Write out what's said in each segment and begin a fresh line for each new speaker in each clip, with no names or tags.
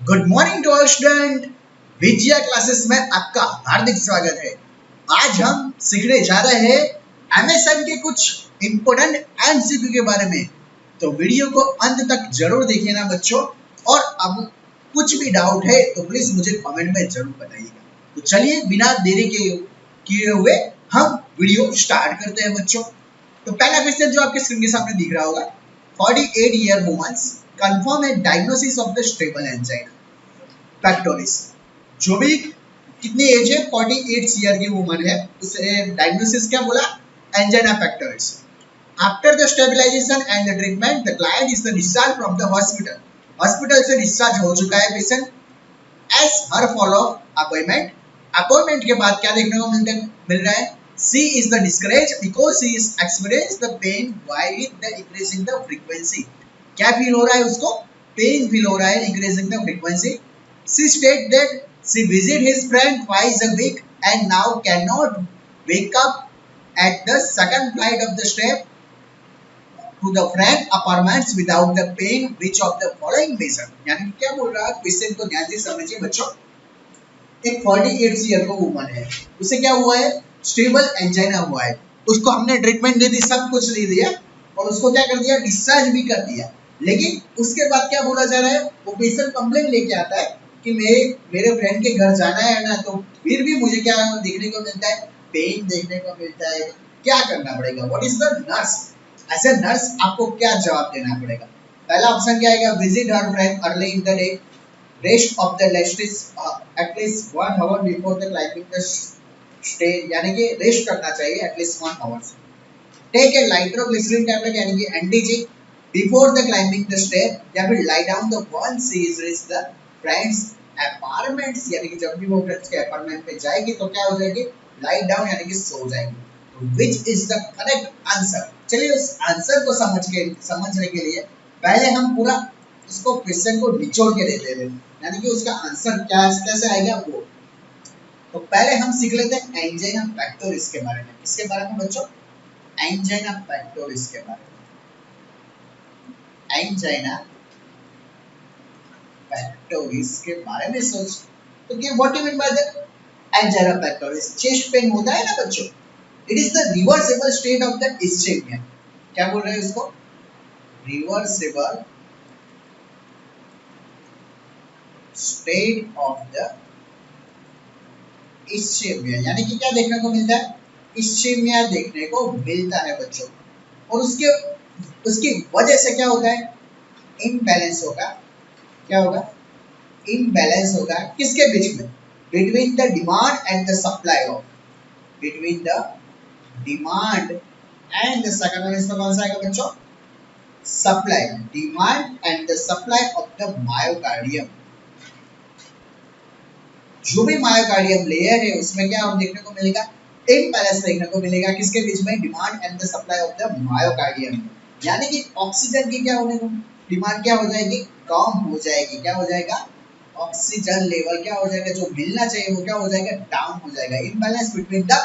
Good morning to all student. Vijaya classes में आपका हार्दिक स्वागत है। आज हम सीखने जा रहे हैं एमएसएन के कुछ इंपोर्टेंट एमसीक्यू के बारे में। तो वीडियो को अंत तक जरूर देखिए ना बच्चों। और अब कुछ भी डाउट है तो प्लीज मुझे कमेंट में जरूर बताइएगा। तो चलिए बिना देरी के किए हुए हम वीडियो स्टार्ट करते हैं बच्चों। तो पहला क्वेश्चन जो आपके स्क्रीन के सामने दिख रहा होगा, 48-year woman confirm a diagnosis of the stable angina pectoris। जो भी कितनी एज है, 48 ईयर की वुमन है, उसे डायग्नोसिस क्या बोला, angina pectoris. After the stabilization and the treatment the client is the discharge from the hospital. Hospital से डिस्चार्ज हो चुका है patient. As her follow appointment, appointment के बाद क्या देखने को मिल रहा है, she is the discourage because she is experience the pain while the increasing the frequency. क्या फील हो रहा है उसको, पेन फील हो रहा है increasing the frequency. She stated that she visit his friend twice a week and now cannot wake up at the second flight of the step to the friend apartments without the pain. Which of the following measure? यानी क्या बोल रहा है, question को ध्यान से समझिए बच्चों। एक 48 ईयर का वुमन है, उसे क्या हुआ है, स्टेबल एंजाइना हुआ है। उसको हमने ट्रीटमेंट दे दी, सब कुछ दे दिया और उसको क्या कर दिया, डिस्चार्ज भी कर दिया। लेकिन उसके बाद क्या बोला जा रहा है, वो पेशेंट कंप्लेंट लेके आता है कि मेरे फ्रेंड के घर जाना है ना, तो फिर भी मुझे क्या देखने को मिलता है, पेन देखने को मिलता है। क्या करना पड़ेगा, what is the nurse, as a nurse आपको क्या जवाब देना पड़ेगा। पहला ऑप्शन क्या आएगा, visit her friend early in the day, rest of the list is at least 1 hour before the climbing the stay, यानी कि रेस्ट करना चाहिए at least 1 hour। Take a nitroglycerin tablet यानी कि NTG before the climbing the stair, या फिर lie down the once she is reach the friends apartments, यानी कि जब भी वो फ्रेंड्स के अपार्टमेंट पे जाएगी तो क्या हो जाएगी, लाई डाउन यानी कि सो जाएगी। तो विच इज द करेक्ट आंसर। चलिए उस आंसर को समझने के लिए पहले हम पूरा उसको क्वेश्चन को निचोड़ के देते हैं, यानी कि उसका आंसर क्या कैसे आएगा वो। तो पहले हम सीख लेते हैं एंजाइना पेक्टोरिस के बारे में। किसके बारे में बच्चों, एंजाइना पेक्टोरिस के बारे में। एंजाइना पेक्टोरिस के बारे में सोच तो क्या, what you mean by the angina pectoris, chest pain होता है ना बच्चों। It is the reversible state of the ischaemia. क्या बोल रहे हैं इसको, reversible state of the ischaemia, यानी कि क्या देखने को मिलता है, इस्चेमिया देखने को मिलता है बच्चों। और उसकी वजह से क्या होता है, इम्बैलेंस होगा। क्या होगा, इम्बैलेंस होगा किसके बीच में, between the demand and the supply of, between the demand and the, second one इसमें कौन सा आएगा बच्चों, supply, demand and the supply of the myocardium. जो भी मायोकार्डियम लेयर है उसमें क्या हम देखने को मिलेगा, इम्बैलेंस देखने को मिलेगा किसके बीच में, demand and the supply of the myocardium. यानी कि ऑक्सीजन की क्या होने को, डिमांड क्या हो जाएगी, कम हो जाएगी। क्या हो जाएगा, ऑक्सीजन लेवल क्या हो जाएगा, जो मिलना चाहिए वो क्या हो जाएगा, डाउन हो जाएगा। Imbalance between the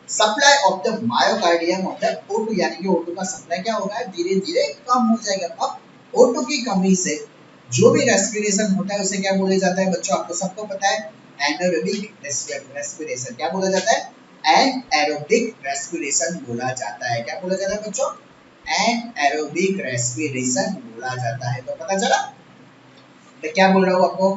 supply of the myocardium of the O2, यानी कि O2 का सप्लाई क्या होगा, धीरे धीरे कम हो जाएगा। अब O2 की कमी से जो भी रेस्पिरेशन होता है उसे क्या बोला जाता है बच्चों, आपको सबको पता है, एनारोबिक रेस्पिरेशन। क्या बोला जाता है, एनारोबिक रेस्पिरेशन बोला जाता है। क्या बोला जाता है बच्चों, एनारोबिक रेस्पिरेशन बोला जाता है। तो पता चला, तो क्या बोल रहा हूँ आपको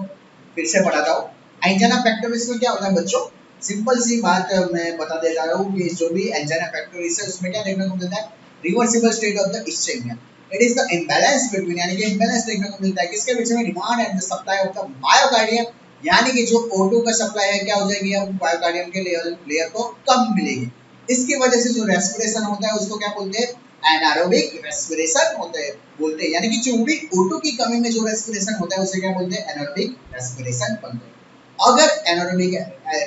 फिर से बताता हूँ। एंजाइना पेक्टोरिस में क्या होता है बच्चों, सिंपल सी बात मैं बता दे जा रहा हूँ कि जो भी एंजाइना पेक्टोरिस है उसमें क्या देखने को मिलता है, reversible state of the ischaemia. It is the imbalance between, यानी कि इम्बैलेंस देखने को मिलता है किसके बीच में, demand and the supply of the myocardium, यानी कि जो O2 का सप्लाई है क्या हो जाएगी, अब मायोकार्डियम के लेयर को कम मिलेगी। इसकी वजह से जो रेस्पिरेशन होता है उसको क्या बोलते हैं, एनारोबिक रेस्पिरेशन बोलते हैं। यानी कि जो भी O2 की कमी में जो रेस्पिरेशन होता है उसे क्या बोलते हैं, एनारोबिक रेस्पिरेशन बोलते हैं। अगर एनारोबिक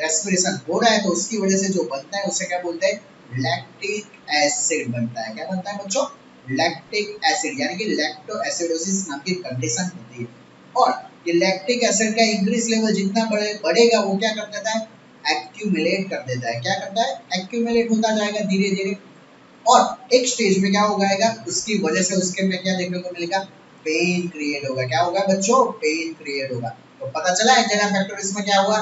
रेस्पिरेशन हो रहा है तो उसकी वजह से जो बनता है उसे क्या बोलते हैं, लैक्टिक एसिड बनता है। क्या बनता है बच्चों, लैक्टिक एसिड, यानी कि लैक्टोएसिडोसिस नाम की कंडीशन होती है। और ये लैक्टिक एसिड का इंक्रीज लेवल जितना बढ़ेगा वो क्या कर देता है, एक्यूमुलेट कर देता है। क्या करता है, एक्यूमुलेट होता जाएगा धीरे धीरे। और एक स्टेज में क्या हो जाएगा, उसकी वजह से उसके में क्या देखने को मिलेगा, पेन क्रिएट होगा। क्या होगा बच्चों? पेन क्रिएट होगा। तो पता चला एंजाइना पेक्टोरिस में क्या हुआ?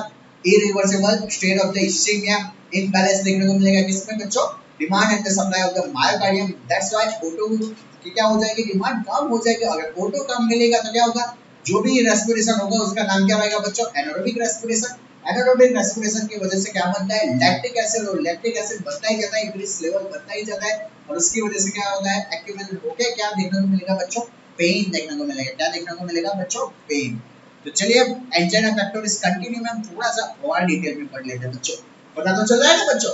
Irreversible state of the ischaemia imbalance देखने को मिलेगा। किसमें बच्चों? Demand and the supply of the myocardium. That's why O2 की क्या हो जाएगी? डिमांड कम हो जाएगी। अगर O2 कम मिलेगा तो क्या होगा? जो भी रेस्पिरेशन होगा उसका नाम क्या रहेगा बच्चों? Anaerobic respiration. एनारोबिक रेस्पिरेशन की वजह से क्या बनता है? लैक्टिक एसिड, और लैक्टिक एसिड बनता ही जाता है, इंक्रीज लेवल बनता ही जाता है, और उसकी वजह से क्या होता है? एक्यूमुलेट होके क्या देखने को मिलेगा बच्चों? पेन देखने को मिलेगा। क्या देखने को मिलेगा बच्चों? पेन। तो चलिए अब एंजाइना पेक्टोरिस कंटिन्यू में हम थोड़ा सा और डिटेल में पढ़ लेते हैं बच्चों। पता तो चल रहा है ना बच्चों?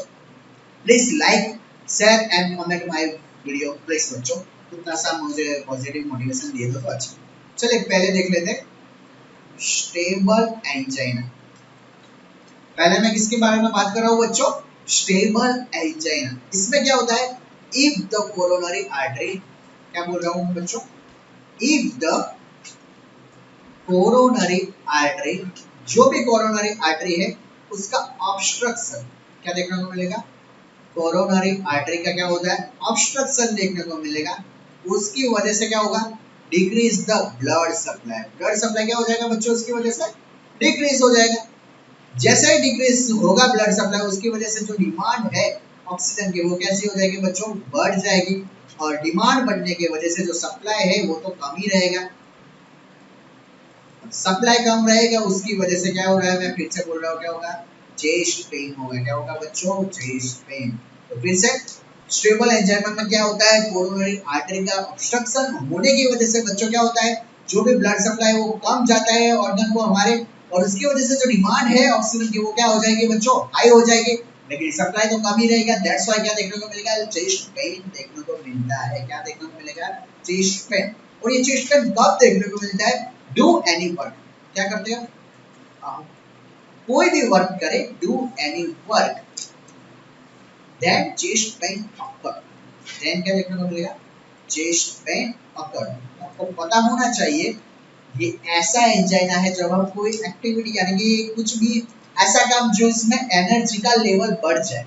Please like, share and comment my video please बच्चों। इतना सा मुझे पॉजिटिव मोटिवेशन दिए तो अच्छा। चलिए पहले देख लेते हैं स्टेबल एंजाइना। पहले मैं किसके बारे में बात कर रहा हूँ बच्चों? Stable angina. इसमें क्या होता है? इफ द कोरोनरी आर्टरी, क्या बोल रहा हूँ बच्चों? इफ द कोरोनरी आर्टरी, जो भी कोरोनरी आर्टरी है उसका ऑब्स्ट्रक्शन क्या देखने को मिलेगा? कोरोनरी आर्टरी का क्या होता है? ऑब्स्ट्रक्शन देखने को मिलेगा। उसकी वजह से क्या होगा? Decrease the blood supply. Blood supply क्या हो जाएगा बच्चों? उसकी वजह से डिक्रीज हो जाएगा। जैसे ही डिक्रीज होगा ब्लड सप्लाई, उसकी वजह से जो डिमांड है ऑक्सीजन की वो कैसी हो जाएगी बच्चों? बढ़ जाएगी। और डिमांड बढ़ने की वजह से जो सप्लाई है वो तो कम ही रहेगा। सप्लाई कम रहेगा, उसकी वजह से क्या हो रहा है? मैं फिर से बोल रहा हूँ, क्या होगा? चेस्ट पेन होगा। क्या होगा बच्चों? Chest pain. तो फिर से स्टेबल एंजाइना में क्या होता है? कोरोनरी आर्टरी का ऑब्स्ट्रक्शन होने की वजह से बच्चों क्या होता है? जो भी ब्लड सप्लाई वो कम जाता है ऑर्गन को हमारे, और उसकी वजह से जो डिमांड है ऑक्सीजन की वो क्या हो जाएगी बच्चों? हाई हो जाएगी। लेकिन सप्लाई तो कम ही रहेगा। दैट्स व्हाई क्या देखने को मिलेगा? चेस्ट पेन देखने को मिलता है। क्या देखने को मिलेगा? Chest pen. और ये चेस्ट पेन कब देखने को मिलता है? डू एनी वर्क, क्या करते हो? कोई भी वर्क करे, do any work, then chest pain occur. Then क्या देखने को मिलेगा? Chest pain occur. आपको पता होना चाहिए ये ऐसा एंजाइना है जब हम कोई एक्टिविटी यानी कि कुछ भी ऐसा काम जो इसमें एनर्जी का लेवल बढ़ जाए।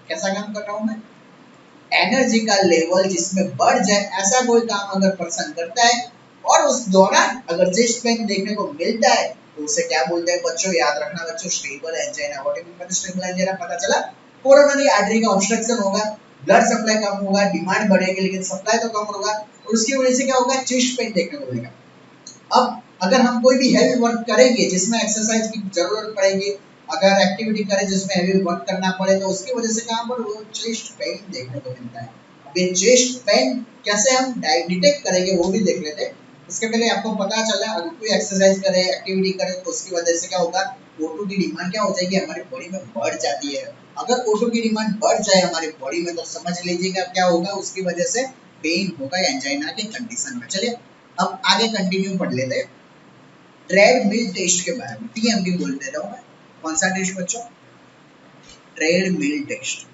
कैसा काम कर रहा हूं मैं? एनर्जी का लेवल जिसमें बढ़ जाए, ऐसा कोई काम अगर पर्सन करता है और उस दौरान अगर चेस्ट पेन देखने को मिलता है तो उसे क्या बोलते हैं बच्चों? याद रखना बच्चों, stable angina. What is mean stable angina? पता चला कोरोनरी आर्टरी का ऑब्स्ट्रक्शन होगा, ब्लड सप्लाई कम होगा, डिमांड बढ़ेगी लेकिन सप्लाई तो कम होगा, और उसकी वजह से क्या होगा? चेस्ट पेन देखने को मिलेगा। अब अगर हम कोई भी हैवी वर्क करेंगे जिसमें एक्सरसाइज की जरूरत पड़ेगी, अगर एक्टिविटी करें जिसमें हैवी वर्क करना पड़े, तो उसकी वजह से कहां पर वो चेस्ट पेन देखने को मिलता है। अब ये चेस्ट पेन कैसे हम डिटेक्ट करेंगे वो भी देख लेते हैं। इसके पहले आपको पता चला अगर कोई एक्सरसाइज करे, एक्टिविटी करे, तो उसकी वजह से क्या होगा? O2 की डिमांड क्या हो जाएगी? हमारी बॉडी में बढ़ जाती है। अगर O2 की डिमांड बढ़ जाए हमारी बॉडी में तो समझ लीजिएगा क्या होगा? उसकी वजह से पेन होगा एंजाइना की कंडीशन में। चलिए अब आगे कंटिन्यू पढ़ लेते हैं ट्रेडमिल टेस्ट के बारे में। TMT बोल देता हूं मैं। कौन सा टेस्ट बच्चों? Treadmill test.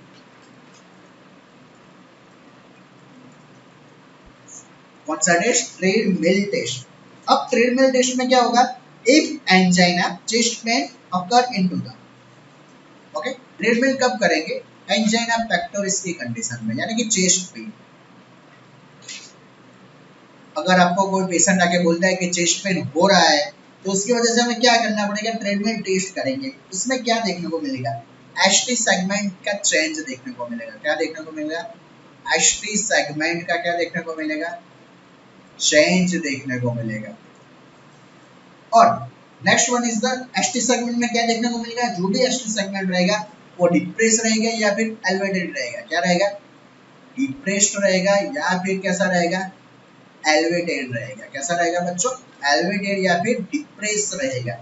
कौन सा टेस्ट? Treadmill test. अब ट्रेडमिल टेस्ट में क्या होगा? If angina chest pain occur into the, okay, treadmill कब करेंगे? एंजाइना पेक्टोरिस की कंडीशन में, यानी कि चेस्ट पेन। अगर आपको कोई पेशेंट आके बोलता है कि चेस्ट पेन हो रहा है तो उसकी वजह से हमें क्या करना पड़ेगा? ट्रेडमिल टेस्ट करेंगे। उसमें क्या देखने को मिलेगा? एसटी सेगमेंट का चेंज देखने को मिलेगा। क्या देखने को मिलेगा? एसटी सेगमेंट का क्या देखने को मिलेगा? चेंज देखने को मिलेगा। और next one is the ST segment में क्या देखने को मिलेगा? जो भी एसटी सेगमेंट रहेगा वो डिप्रेस रहेगा या फिर एलिवेटेड रहेगा। क्या रहेगा? डिप्रेस्ड रहेगा या फिर कैसा रहेगा? एलिवेटेड रहेगा। कैसा रहेगा बच्चों? एलिवेटेड या फिर डिप्रेस रहेगा।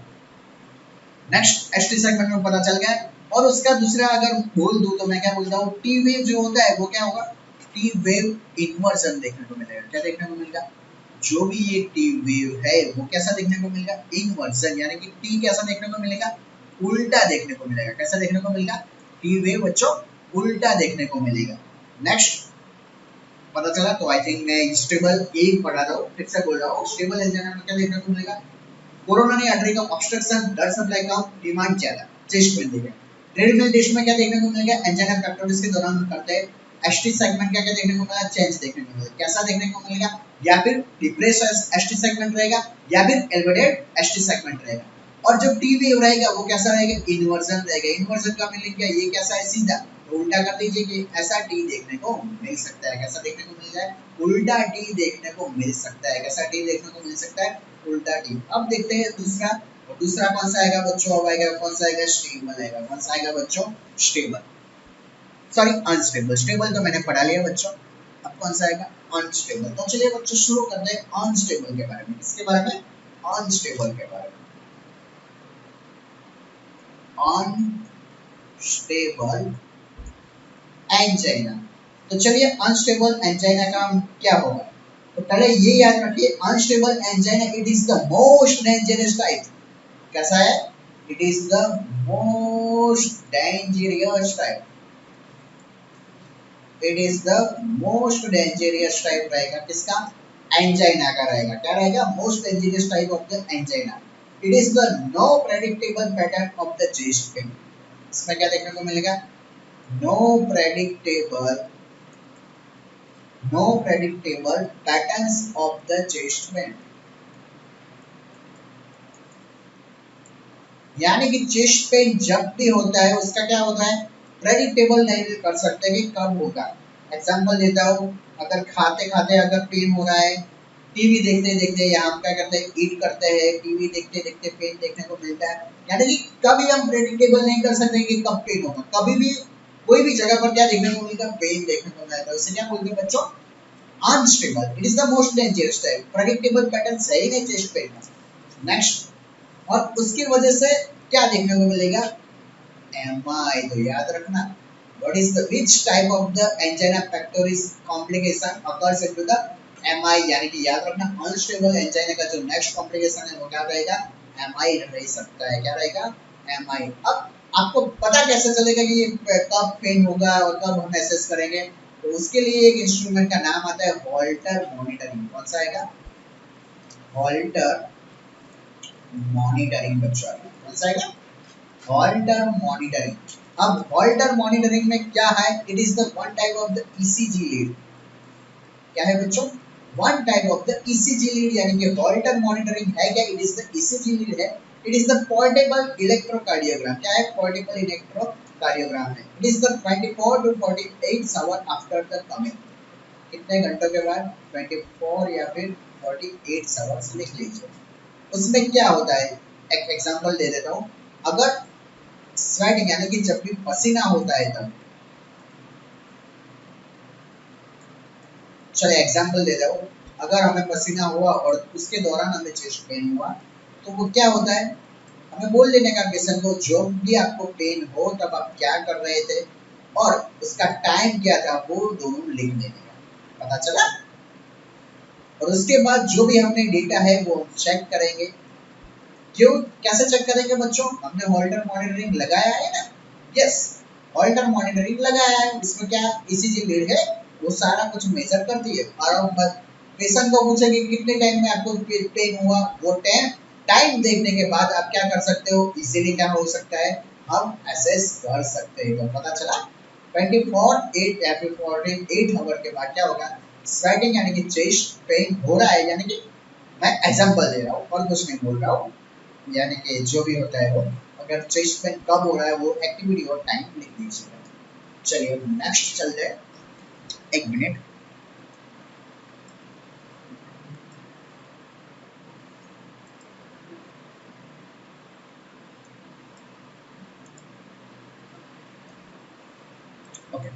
नेक्स्ट एसटी सेगमेंट में पता चल गया। और उसका दूसरा अगर बोल दूं तो मैं क्या बोलता हूँ? टी वेव जो होता है वो क्या होगा? टी वेव इन्वर्जन देखने को मिलेगा। क्या देखने को मिलेगा? जो भी ये टी वेव है वो कैसा देखने को मिलेगा? इन्वर्जन, यानी कि टी कैसा देखने को मिलेगा? उल्टा देखने को मिलेगा। कैसा देखने को मिलेगा? टी वेव बच्चों उल्टा देखने को मिलेगा। नेक्स्ट पता चला। तो आई थिंक मैं स्टेबल एक पढ़ा रहा हूँ, फिर से बोल रहा हूँ। स्टेबल एंजाइना में क्या देखने को मिलेगा? कोरोनरी आर्टरी का ऑब्स्ट्रक्शन, ब्लड सप्लाई कम, डिमांड ज्यादा, चेस्ट पेन देगा। ट्रेडमिल टेस्ट में क्या देखने को मिलेगा? एंजाइना पेक्टोरिस के दौरान करते हैं। एसटी सेगमेंट क्या क्या देखने को मिलेगा? चेंज देखने को मिलेगा। कैसा देखने को मिलेगा? या फिर डिप्रेस एसटी सेगमेंट रहेगा या फिर एलिवेटेड एसटी सेगमेंट रहेगा। और जो टी वेव रहेगा वो कैसा रहेगा, इन्वर्जन रहेगा। इन्वर्जन का मीनिंग क्या, ये कैसा है, सीधा, तो उल्टा कर दीजिए कि ऐसा टी देखने को मिल सकता है। कैसा देखने को मिल जाए, उल्टा टी देखने को मिल सकता है। कैसा टी देखने को मिल सकता है, उल्टा टी। अब देखते हैं दूसरा, और दूसरा कौन सा आएगा बच्चों, अब आएगा कौन सा आएगा, स्टेबल आएगा। कौन सा आएगा बच्चों, स्टेबल, सॉरी अनस्टेबल। स्टेबल तो मैंने पढ़ा लिया बच्चों, अब कौन सा आएगा, अनस्टेबल। तो चलिए बच्चों शुरू करते हैं अनस्टेबल के बारे में। किसके बारे में, अनस्टेबल के बारे में। Unstable angina. तो चलिए अनस्टेबल एंजाइना का क्या होगा, तो पहले ये याद रखिए, unstable angina it is the most dangerous type. कैसा है, it is the most dangerous type. It is the most dangerous type रहेगा किसका, एंजाइना का रहेगा। क्या रहेगा, most dangerous type of the angina. It is the no predictable pattern of the chest pain. इसमें क्या देखने को मिलेगा, no predictable, no predictable patterns of the chest pain. यानी कि चेस्ट पेन जब भी होता है उसका क्या होता है, प्रेडिक्टेबल नहीं कर सकते कि कब होगा। एग्जांपल देता हूँ, अगर खाते खाते अगर पेन हो रहा है, टीवी देखते देखते, या हम क्या करते हैं, ईट करते हैं, टीवी देखते देखते पेन देखने को मिलता है। यानी कि कभी हम प्रेडिक्टेबल नहीं कर सकते कि कब पेन होगा। कभी भी कोई भी जगह पर क्या देखने को मिलेगा, पेन देखने को मिलेगा। इसे क्या बोलते हैं बच्चों, unstable. It is the most dangerous type, predictable pattern है ही नहीं चेस्ट पेन में। नेक्स्ट, और उसकी वजह से क्या देखने को मिलेगा, एमआई। तो याद रखना, what is the which type of the angina pectoris complication occurs into the MI. यानी कि याद रखना, अनस्टेबल एंजाइना का जो नेक्स्ट कॉम्प्लिकेशन है वो क्या रहेगा, एमआई रह सकता है। क्या रहेगा, एमआई। अब आपको पता कैसे चलेगा कि ये कब पेन होगा और कब हम एसेस करेंगे, तो उसके लिए एक इंस्ट्रूमेंट का नाम आता है हॉल्टर मॉनिटरिंग। कौन सा आएगा, हॉल्टर मॉनिटरिंग। बच्चों कौन सा आएगा, हॉल्टर मॉनिटरिंग। अब हॉल्टर मॉनिटरिंग में क्या है, it is the one type of the ECG lead. क्या है बच्चों, one type of the ECG lead. यानी कि हॉल्टर मॉनिटरिंग है क्या, it is the ECG lead है। It is the portable electrocardiogram. क्या है, पोर्टेबल इलेक्ट्रोकार्डियोग्राम है। It is the 24 to 48 hour after the coming. कितने घंटों के बाद, 24 या फिर 48 आवर्स लिख लीजिए। उसमें क्या होता है, एक एग्जांपल दे देता हूँ। अगर स्वेटिंग यानी कि जब भी पसीना होता है तब, चलिए एग्जांपल दे रहा हूँ, अगर हमें पसीना हुआ और उसके दौरान हमें चेस्ट पेन हुआ, तो वो क्या होता है, हमें बोल देने का पेशेंट को, जो भी आपको पेन हो तब आप क्या कर रहे थे और उसका टाइम क्या था, वो दोनों लिख देने का। पता चला। और उसके बाद जो भी हमने डेटा है वो चेक करेंगे। क्यों, कैसे चेक करेंगे बच्चों, हमने हॉल्टर मॉनिटरिंग लगाया है ना, यस, हॉल्टर मॉनिटरिंग लगाया है। इसमें क्या ईसीजी लीड है, वो सारा कुछ मेजर करती है। और पेशेंट को पूछेंगे कितने टाइम में आपको पेन हुआ, वो टाइम देखने के बाद आप क्या कर सकते हो, इजीली क्या हो सकता है, हम एसेस कर सकते हैं। तो पता चला 24 या फिर 48 आवर के बाद क्या होगा, स्वेटिंग यानी कि चेस्ट पेन हो रहा है। यानी कि मैं एग्जांपल दे रहा हूँ और कुछ नहीं बोल रहा हूँ, यानी कि जो भी होता है वो, अगर चेस्ट पेन कब हो रहा है वो एक्टिविटी और टाइम लिख दीजिएगा। चलिए नेक्स्ट चलते हैं, एक मिनट। ओके,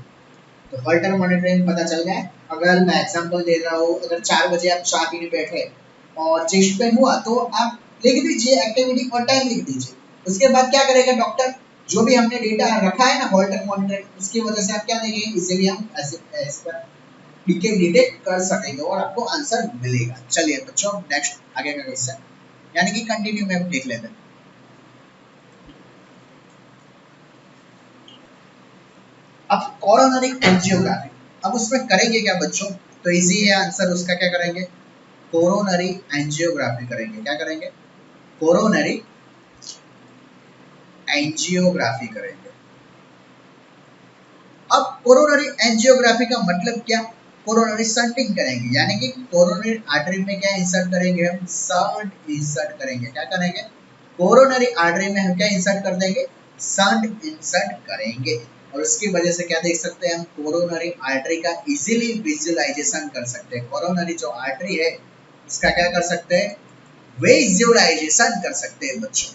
तो हॉल्टर मॉनिटरिंग पता चल गया है। अगर मैं एग्जांपल दे रहा हूँ, अगर 4 बजे आप चाय पीने बैठे और चेस्ट पेन हुआ, तो आप लिख दीजिए एक्टिविटी और टाइम लिख दीजिए। उसके बाद क्या करेगा डॉक्टर, जो भी हमने डेटा रखा है ना हॉल्टर मॉनिटरिंग, उसकी वजह से आप क्या देंगे, इजीली हम ऐसे डिटेक्ट कर सकेंगे और आपको आंसर मिलेगा। चलिए बच्चों नेक्स्ट आगे का क्वेश्चन, यानी कि कंटिन्यू में हम देख लेते हैं। अब कोरोनरी एंजियोग्राफी, अब उसमें करेंगे क्या बच्चों, तो इजी है आंसर उसका। क्या करेंगे, कोरोनरी एंजियोग्राफी करेंगे। क्या करेंगे, कोरोनरी एंजियोग्राफी करेंगे। अब कोरोनरी एंजियोग्राफी का मतलब क्या, कोरोनरी शंटिंग करेंगे, यानी कि कोरोनरी आर्टरी में क्या इंसर्ट करेंगे, हम शंट इंसर्ट करेंगे। क्या करेंगे, कोरोनरी आर्टरी में हम क्या इंसर्ट कर देंगे, शंट इंसर्ट करेंगे। और उसकी वजह से क्या देख सकते हैं हम, कोरोनरी आर्टरी का इजीली विजुअलाइजेशन कर सकते हैं। कोरोनरी जो आर्टरी है इसका क्या कर सकते हैं, विजुअलाइजेशन कर सकते हैं बच्चों।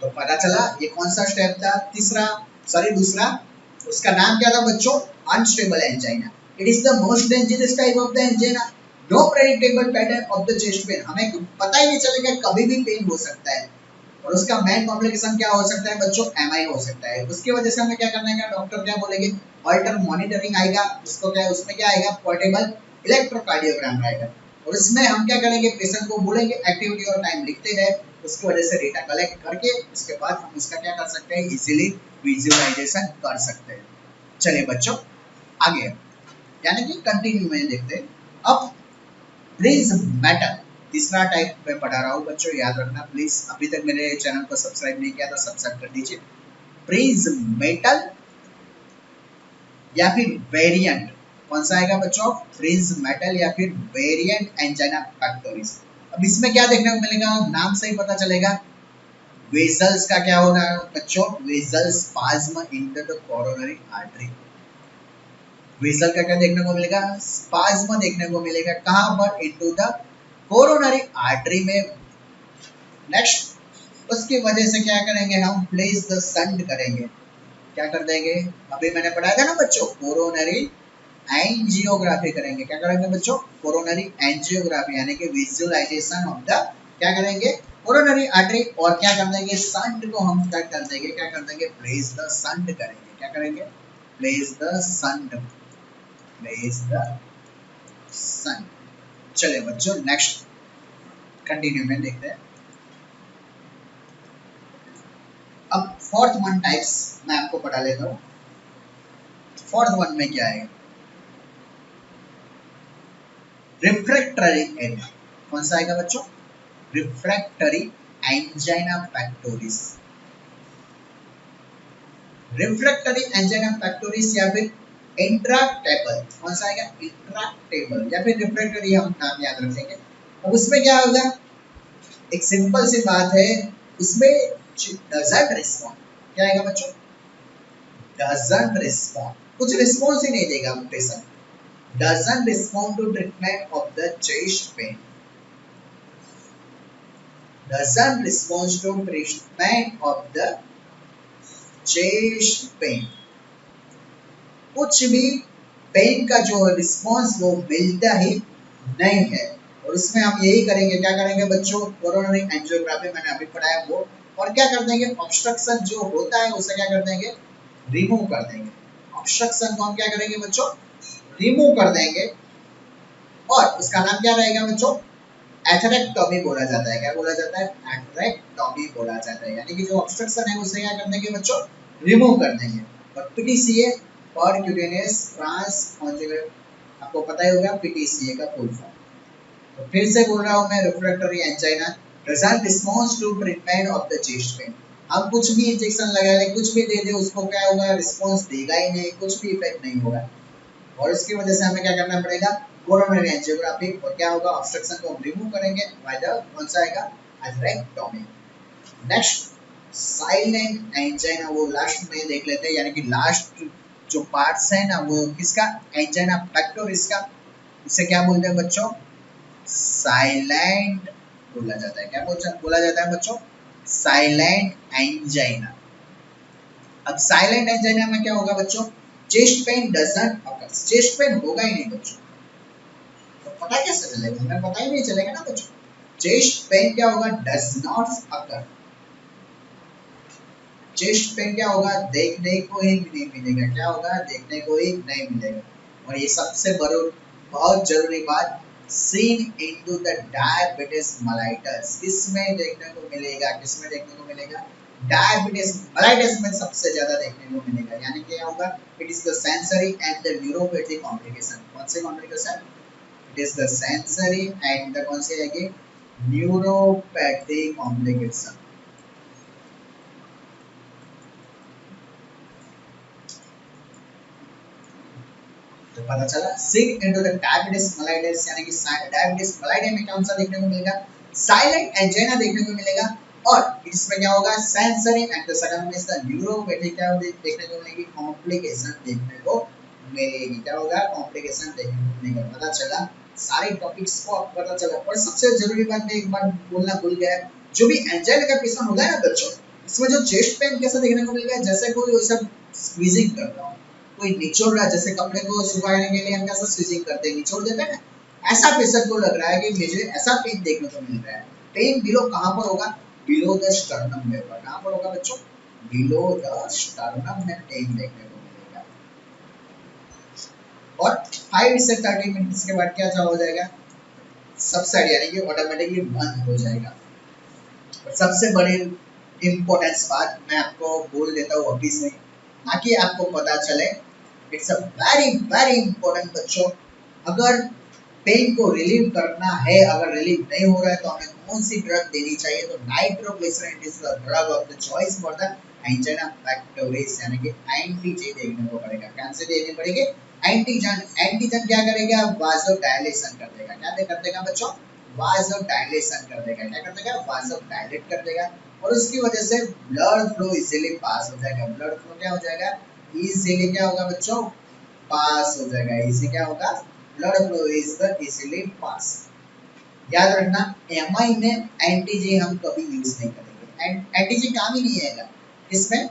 तो पता चला ये कौन सा स्टेप था, दूसरा। उसका नाम क्या था बच्चों, unstable angina. It is the most dangerous type of the angina, no predictable pattern of the chest pain. हमें पता ही नहीं चलेगा, कभी भी पेन हो सकता है। और उसका मेन कॉम्प्लिकेशन क्या हो सकता है बच्चों, एमआई हो सकता है। उसकी वजह से हमें क्या करना है, डॉक्टर क्या बोलेंगे, ऑल्टर मॉनिटरिंग आएगा। उसको क्या है, उसमें क्या आएगा, पोर्टेबल इलेक्ट्रोकार्डियोग्राम आएगा। और इसमें हम क्या करेंगे, पेशेंट को बोलेंगे एक्टिविटी और टाइम लिखते रहे, उसकी वजह से डेटा कलेक्ट करके उसके बाद हम उसका क्या कर सकते हैं, इजीली विजुअलाइजेशन कर सकते हैं। चलिए बच्चों आगे, यानी कि कंटिन्यू में देखते हैं। अब प्लीज मैटर तीसरा टाइप में पढ़ा रहा हूँ बच्चों, याद रखना प्लीज। अभी तक मेरे चैनल को सब्सक्राइब नहीं किया तो सब्सक्राइब कर दीजिए। प्रिंस मेटल या फिर वेरिएंट, कौन सा आएगा बच्चों, प्रिंस मेटल या फिर वेरिएंट एंजाइना पैक्टोरिस। अब इसमें क्या देखने को मिलेगा, नाम से ही पता चलेगा, वेसल्स का क्या होना है बच्चों, vessel spasm into the coronary artery. Vessel का क्या देखने को मिलेगा, स्पाज्म देखने को मिलेगा, कहां पर, इनटू द कोरोनरी आर्टरी में। नेक्स्ट, उसकी वजह से क्या करेंगे हम, प्लेस द शंट करेंगे। क्या कर देंगे, अभी मैंने पढ़ाया था ना बच्चों, कोरोनरी एंजियोग्राफी करेंगे। क्या करेंगे बच्चों, कोरोनरी एंजियोग्राफी, यानी कि विजुअलाइजेशन ऑफ द, क्या करेंगे, कोरोनरी आर्टरी। और क्या कर देंगे, शंट को हम क्या कर देंगे, क्या कर देंगे, प्लेस द शंट करेंगे। क्या करेंगे, place the shunt, place the shunt. चलिए बच्चों नेक्स्ट कंटिन्यू में देखते हैं। अब फोर्थ वन टाइप्स मैं आपको पढ़ा लेता हूँ। फोर्थ वन में क्या है, रिफ्रैक्टरी एरिया। कौन सा आएगा बच्चों, refractory angina pectoris. Refractory angina pectoris या फिर इंट्रैक्टेबल, कौन सा आएगा, इंट्रैक्टेबल या फिर रिफ्रैक्टरी, हम नाम याद रखेंगे। अब उसमें क्या होगा, एक सिंपल सी बात है, उसमें डजंट रिस्पॉन्ड, क्या आएगा बच्चों, डजंट रिस्पॉन्ड, कुछ रिस्पॉन्स ही नहीं देगा patient, doesn't respond to treatment of the chest pain, doesn't respond to treatment of the chest pain। कुछ भी पेन का जो रिस्पॉन्स वो मिलता ही नहीं है। और उसमें हम यही करेंगे, क्या करेंगे बच्चों, कोरोनरी एंजियोग्राफी मैंने अभी पढ़ाया वो। और क्या कर देंगे, ऑब्स्ट्रक्शन जो होता है उसे क्या कर देंगे, रिमूव कर देंगे। ऑब्स्ट्रक्शन को हम क्या करेंगे बच्चों, रिमूव कर देंगे। और उसका नाम क्या रहेगा बच्चों, एथरेक्टोमी बोला जाता है। क्या बोला जाता है, एथरेक्टोमी बोला जाता है, यानी कि जो ऑब्स्ट्रक्शन है उसे क्या कर देंगे बच्चों, रिमूव कर देंगे। और पीटीसीए, परक्यूटेनियस ट्रांसकॉन्जुगेट, आपको पता ही होगा पीटीसीए का फुल फॉर्म। तो फिर से बोल रहा हूं मैं, refractory angina doesn't respond to treatment of the chest pain. हम कुछ भी इंजेक्शन लगा ले, कुछ भी दे दे, उसको क्या होगा, रिस्पॉन्स देगा ही नहीं, कुछ भी इफेक्ट नहीं होगा। और इसकी वजह से हमें क्या करना पड़ेगा, कोरोनरी एंजियोग्राफी। और क्या होगा, ऑब्स्ट्रक्शन को हम रिमूव करेंगे बाय द, कौन सा आएगा, एथरेक्टोमी। नेक्स्ट, साइलेंट एंजाइना, वो लास्ट में देख लेते हैं, यानी कि लास्ट जो पार्ट्स है ना वो किसका, एंजाइना पैक्टोरिस का। इसे क्या बोलते हैं बच्चों, साइलेंट बोला जाता है। क्या बोला जाता है बच्चों, साइलेंट एंजाइना। अब साइलेंट एंजाइना में क्या होगा बच्चों, chest pain doesn't occur, chest pain होगा ही नहीं बच्चों। तो पता कैसे चलेगा, हमें पता ही नहीं चलेगा ना बच्चों, चेस्ट पेन क्या होगा, does not occur. Chest pain क्या होगा, देखने को ही नहीं मिलेगा। क्या होगा, देखने को ही नहीं मिलेगा। और ये सबसे बड़ी बहुत जरूरी बात, seen into the diabetes mellitus, किसमें देखने को मिलेगा, किसमें देखने को मिलेगा, डायबिटीज मेलाइटस में सबसे ज्यादा देखने को मिलेगा। यानी क्या होगा, it is the sensory and the neuropathic complication. कौन से complication, it is the sensory and the, कौन से आएगी, न्यूरोपैथिक कॉम्प्लिकेशन। तो पता चला sink into the diabetes mellitus यानी कि डायबिटिस मेलाइटस में कौन सा देखने को मिलेगा, साइलेंट एंजाइना देखने को मिलेगा। और इसमें क्या होगा, सेंसरी एंड द सेकंड में इसका न्यूरोपैथी क्या देखने को मिलेगी, कॉम्प्लिकेशन देखने को मिलेगी। क्या होगा, कॉम्प्लिकेशन देखने को मिलेगा। पता चला सारे टॉपिक्स को आपको पता चला। और सबसे जरूरी बात मैं एक बार बोलना भूल गया, जो भी एंजाइना का पेशेंट होगा ना बच्चों, इसमें जो चेस्ट पेन कैसा देखने को मिलेगा, जैसे कोई सब स्क्वीजिंग कर रहा हो, कोई निचोड़ रहा है, जैसे कपड़े को सुखाने के लिए हम कैसा स्क्वीजिंग करते हैं, निचोड़ देते हैं ना, ऐसा पेशेंट को लग रहा है कि मुझे ऐसा पेन देखने को मिल रहा है। पेन बिलो कहाँ पर होगा, बिलो द स्टर्नम में होगा। कहाँ पर होगा बच्चों, बिलो द स्टर्नम में पेन देखने को मिलेगा। और 5 से 30 मिनट्स के बाद क्या हो जाएगा, सबसाइड यानी कि ऑटोमेटिकली बंद हो जाएगा। और सबसे बड़ी इम्पोर्टेंस बात मैं आपको बोल देता हूँ अभी से, ताकि आपको पता चले, it's a very very important बच्चों। अगर पेन को रिलीव करना है, अगर रिलीव नहीं हो रहा है तो हमें कौन सी ड्रग देनी चाहिए, तो nitroglycerin is the drug of the choice for the angina pectoris यानी कि एंटीजी देखने को पड़ेगा। कौन से देनी पड़ेगी, एंटीजन। एंटीजन क्या करेगा, वासोडाइलेशन कर देगा। क्या कर देगा बच्चों, वासोडाइलेशन कर देगा। क्या कर देगा, वासोडाइलेट कर देगा। और उसकी वजह से ब्लड फ्लो इजीली पास हो जाएगा। ब्लड फ्लो क्या हो जाएगा, इजीली क्या होगा बच्चों, पास हो जाएगा। इजी क्या होगा, blood flow is the easily pass. याद रखना, एमआई में एंटीजी हम कभी यूज नहीं करेंगे। एंटीजी काम ही नहीं आएगा इसमें,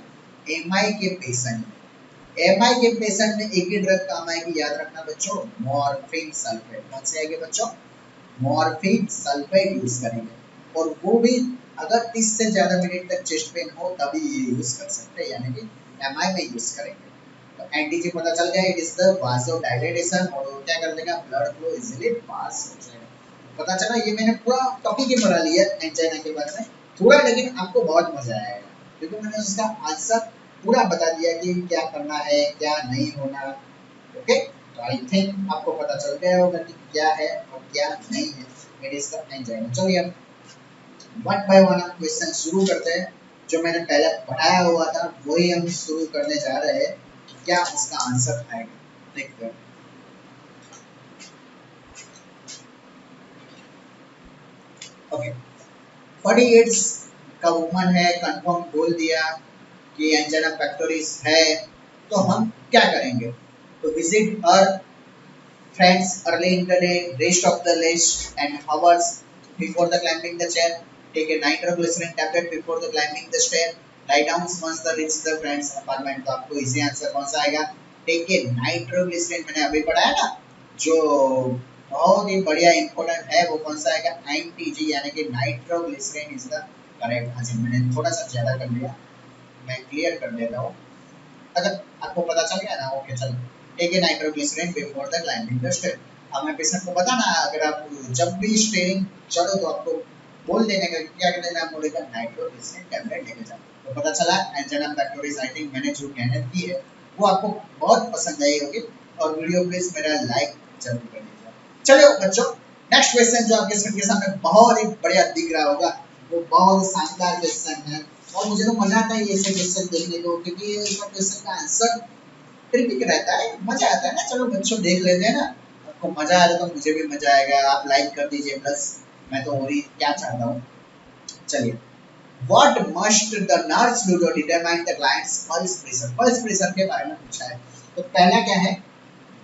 एमआई के पेशेंट में। एमआई के पेशेंट में एक ही ड्रग काम आएगी, याद रखना बच्चों, मॉर्फिन सल्फेट। कौन सी आएगी बच्चों, मॉर्फिन सल्फेट यूज करेंगे। और वो भी अगर 30 से ज्यादा मिनट तक चेस्ट पेन हो तभी ये यूज कर सकते हैं, यानी कि एमआई में यूज करेंगे। तो एंटीजी पता चल गया, इट इज द वासोडाइलेशन। और वो क्या कर देगा, ब्लड फ्लो इजीली पास हो जाएगा। पता चला, ये मैंने पूरा टॉपिक ही पढ़ा लिया एंजाइना के बारे में थोड़ा, लेकिन आपको बहुत मजा आएगा क्योंकि मैंने उसका आंसर पूरा बता दिया कि क्या करना है, क्या नहीं होना। ओके, तो आई थिंक आपको पता चल गया होगा कि क्या है और क्या नहीं है इट इज द एंजाइना। चलिए अब वन बाय वन हम क्वेश्चन शुरू करते हैं। जो मैंने पहले पढ़ाया हुआ था वही हम शुरू करने जा रहे हैं, क्या उसका आंसर आएगा देखते हैं। ओके, 48 का वुमन है, कंफर्म बोल दिया कि एंजाइना पैक्टोरिस है, तो हम क्या करेंगे, तो visit her friends early in the day, rest of the list and hours before the climbing the chair, take a nitroglycerin tablet before the climbing the stair, lie down once the reach the friends apartment। तो आपको इसी answer कौन सा आएगा, take a nitroglycerine. मैंने अभी पढ़ाया ना, जो बहुत ही बढ़िया इंपॉर्टेंट है, वो कौन सा आएगा, एंटीजी यानी कि nitroglycerin is the correct answer. मैंने थोड़ा सा ज्यादा कर लिया, मैं क्लियर कर देता हूँ अगर आपको पता चल गया ना। ओके चलो, take a nitroglycerin before the climbing the stair. अब मैं पेशेंट को बताना, अगर आप जब भी स्टेयरिंग चढ़ो तो आपको बोल देने का क्या कर देना, बोलेगा नाइट्रोग्लिसरीन टैबलेट लेके जाओ। तो पता चला एंजाइना पैक्टोरिस आई थिंक मैंने जो मेहनत की है वो आपको बहुत पसंद आई होगी। और वीडियो प्लीज मेरा लाइक जरूर कर दीजिए। चलो बच्चों, नेक्स्ट क्वेश्चन जो आपके स्क्रीन के सामने बहुत ही बढ़िया दिख रहा होगा, वो बहुत शानदार क्वेश्चन है। और मुझे तो मजा आता है ये ऐसे क्वेश्चन देखने को, क्योंकि ये क्वेश्चन का आंसर ट्रिपिक रहता है, मजा आता है ना। चलो बच्चों देख लेते हैं ना, आपको मजा आएगा तो मुझे भी मजा आएगा। आप लाइक कर दीजिए प्लस, मैं तो और ही क्या चाहता हूँ। चलिए, what must the nurse do to determine the client's pulse pressure. Pulse pressure के बारे में पूछा है, तो पहला क्या है,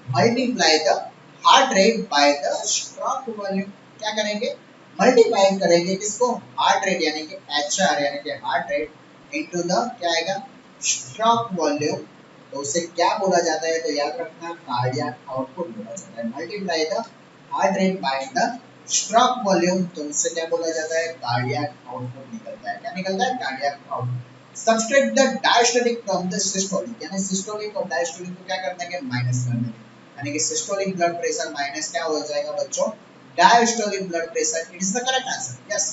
multiply the heart rate by the stroke volume. क्या करेंगे, मल्टीप्लाई करेंगे किसको, हार्ट रेट यानी कि एचआर यानी कि हार्ट रेट इनटू द क्या आएगा, स्ट्रोक वॉल्यूम। तो उसे क्या बोला जाता है, तो याद रखना कार्डियक आउटपुट बोला जाता है। Multiply the heart rate by the stroke volume, तो उससे क्या बोला जाता है, कार्डियक आउटपुट निकलता है। क्या निकलता है, cardiac output. Subtract the diastolic from the systolic, यानी सिस्टोलिक और डायस्टोलिक को क्या कर देंगे, माइनस कर देंगे। यानी कि सिस्टोलिक ब्लड प्रेशर माइनस क्या हो जाएगा बच्चों, diastolic blood pressure. It is the correct answer, yes.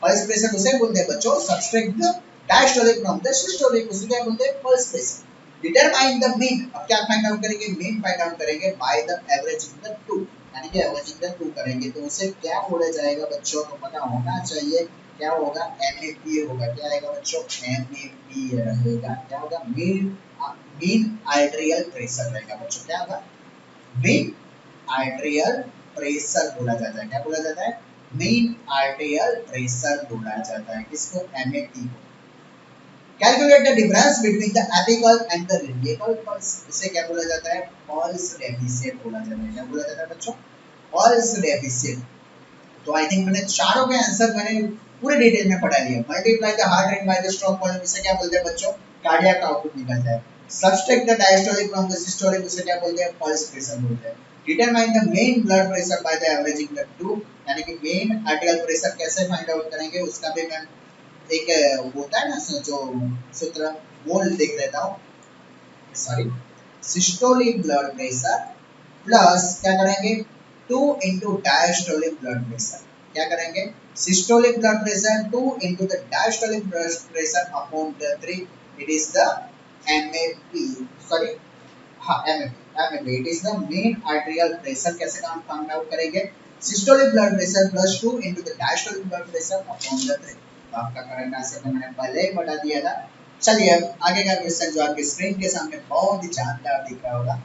Pulse pressure उसे बोलते हैं बच्चों, subtract the diastolic from the systolic, उसे क्या बोलते हैं, pulse pressure. Determine the mean, अब क्या फाइंड आउट करेंगे, मीन फाइंड आउट करेंगे by the averaging the two, यानी कि एवरेजिंग द टू करेंगे। तो उसे क्या बोला जाएगा बच्चों, तो पता होना चाहिए, क्या होगा, एमएपी होगा। क्या आएगा बच्चों, एमएपी रहेगा। क्या होगा, मीन आर्टेरियल प्रेशर रहेगा बच्चों। क्या होगा, मीन आर्टेरियल प्रेशर बोला जाता है। क्या बोला जाता है? मीन आर्टेरियल प्रेशर बोला जाता है। किसको? MAP को। Calculate the difference between the apical and the radial pulse. इसे क्या बोला जाता है? पल्स डेफिशिएंट बोला जाता है। क्या बोला जाता है बच्चों? Pulse deficient. तो आई थिंक मैंने चारों के आंसर मैंने पूरे डिटेल में पढ़ा लिया। Multiply the heart rate by the stroke volume, इसे क्या बोलते हैं बच्चों? कार्डियक आउटपुट निकलता है। Subtract the diastolic from the systolic, उसे क्या बोलते हैं? पल्स प्रेशर बोलते हैं। Determine the main blood pressure by the averaging the two, यानी कि मेन आर्टेरियल प्रेशर कैसे फाइंड आउट करेंगे उसका भी मैं एक होता है ना जो सूत्र वो देख लेता हूँ। Sorry, systolic blood pressure plus क्या करेंगे? 2 into डायस्टोलिक ब्लड प्रेशर। क्या करेंगे? Systolic blood pressure 2 into the diastolic blood pressure upon the 3, it is the MAP, sorry, हाँ MAP it is the main arterial pressure। कैसे काम find out करेंगे? Systolic blood pressure plus 2 into the diastolic blood pressure upon the 3। तो आपका current answer तो मैंने पहले ही बता दिया था। चलिए अब आगे का क्वेश्चन जो आपके स्क्रीन के सामने बहुत ही जानदार दिख रहा होगा,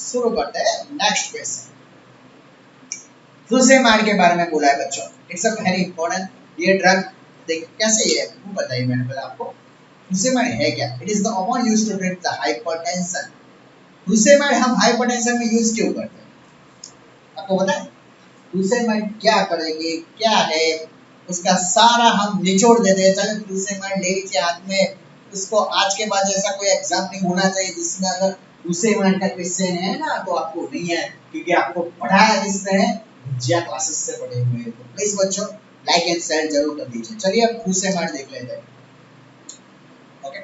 शुरू करते हैं नेक्स्ट क्वेश्चन। फ्यूसेमाइड के बारे में बोला है बच्चों। It's a very important. ये ड्रग देख कैसे है वो बताइए मैंने पहले आपको। फ्यूसेमाइड है क्या? It is the omen used to treat the hypertension. Furosemide हम हाइपरटेंशन में यूज क्यों करते हैं आपको पता है? फ्यूसेमाइड क्या करेगी, क्या है, उसका सारा हम निचोड़ देते हैं। चलो फ्यूसेमाइड ले लीजिए हाथ में, उसको आज के बाद ऐसा कोई एग्जाम नहीं होना चाहिए जिसमें अगर फ्यूसेमाइड का क्वेश्चन है ना तो आपको नहीं है, क्योंकि आपको पढ़ाया किसने है? जिया क्लासेस से पढ़े हुए हैं। तो प्लीज बच्चों लाइक एंड शेयर जरूर कर दीजिए। चलिए अब फ्यूसेमाइड देख लेते हैं। ओके,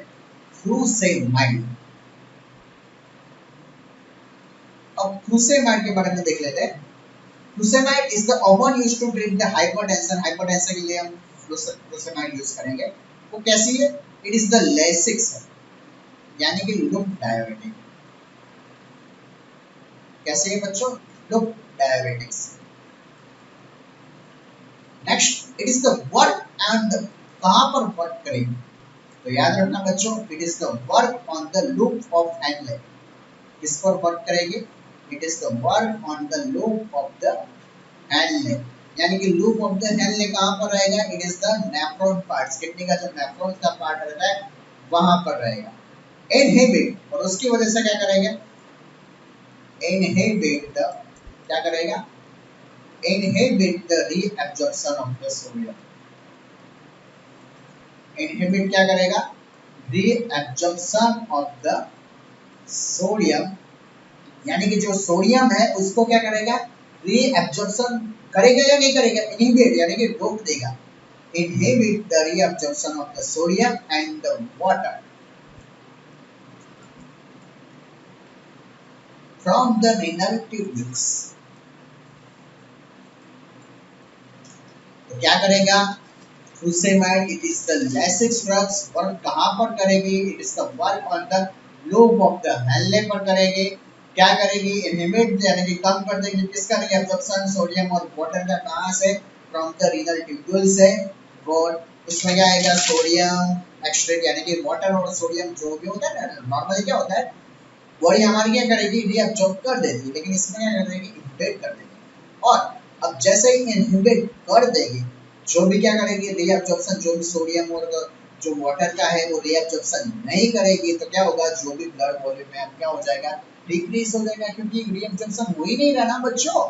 फ्यूसेमाइड, अब फ्यूसेमाइड के बारे में देख लेते हैं। Furosemide is the omen used to treat the hypertension. Hypertension के लिए हम फ्यूसेमाइड यूज करेंगे। वो कैसी है? इट इज द लेसिक्स, यानी कि लूप डायबिटिक। कैसे है बच्चों? Loop diabetics. Next, it is the work and कहां पर वर्क करेगी? तो याद रखना बच्चों, it is the work on the loop of Henle. किस पर वर्क करेगी? It is the work on the loop of the handle, यानी कि लूप ऑफ द हैंडले कहां पर रहेगा? It is the nephron parts. Kidney का जो नेफ्रॉन का पार्ट रहता है वहां पर रहेगा। इनहिबिट, और उसकी वजह से क्या करेगा? इनहिबिट द, क्या करेगा? inhibit the reabsorption of the sodium। inhibit क्या करेगा? reabsorption of the sodium, यानी कि जो सोडियम है उसको क्या करेगा? reabsorption करेगा या नहीं करेगा? inhibit यानी कि रोक देगा। inhibit the reabsorption of the sodium and the water from the renal tubules। तो क्या करेगा? Furosemide it is the Lasix drugs. Work कहां पर करेगी? It is the work on the loop of the Henle पर करेगी। क्या करेगी? इनहिबिट यानी कि कम कर देगी किसका? रिएब्जॉर्प्शन सोडियम और वाटर का। कहां से? फ्रॉम द रीनल ट्यूब्यूल से। और उसमें क्या आएगा? सोडियम एक्सट्रैक्ट, यानी कि वाटर और सोडियम जो भी होता है ना, नॉर्मली क्या होता है बॉडी हमारी क्या करेगी? रिएब्जॉर्ब कर देती है, लेकिन इसमें क्या कर देगी? इनहिबिट कर देगी। और अब जैसे ही इनहिबिट कर देगी, जो भी क्या करेगी? रीअब्जॉर्प्शन, जो भी सोडियम और जो वाटर का है वो रीअब्जॉर्प्शन नहीं करेगी, तो क्या होगा? जो भी ब्लड वॉल्यूम है क्या हो जाएगा? डिक्रीज हो जाएगा, क्योंकि रीअब्जॉर्प्शन हो ही नहीं रहा ना बच्चों।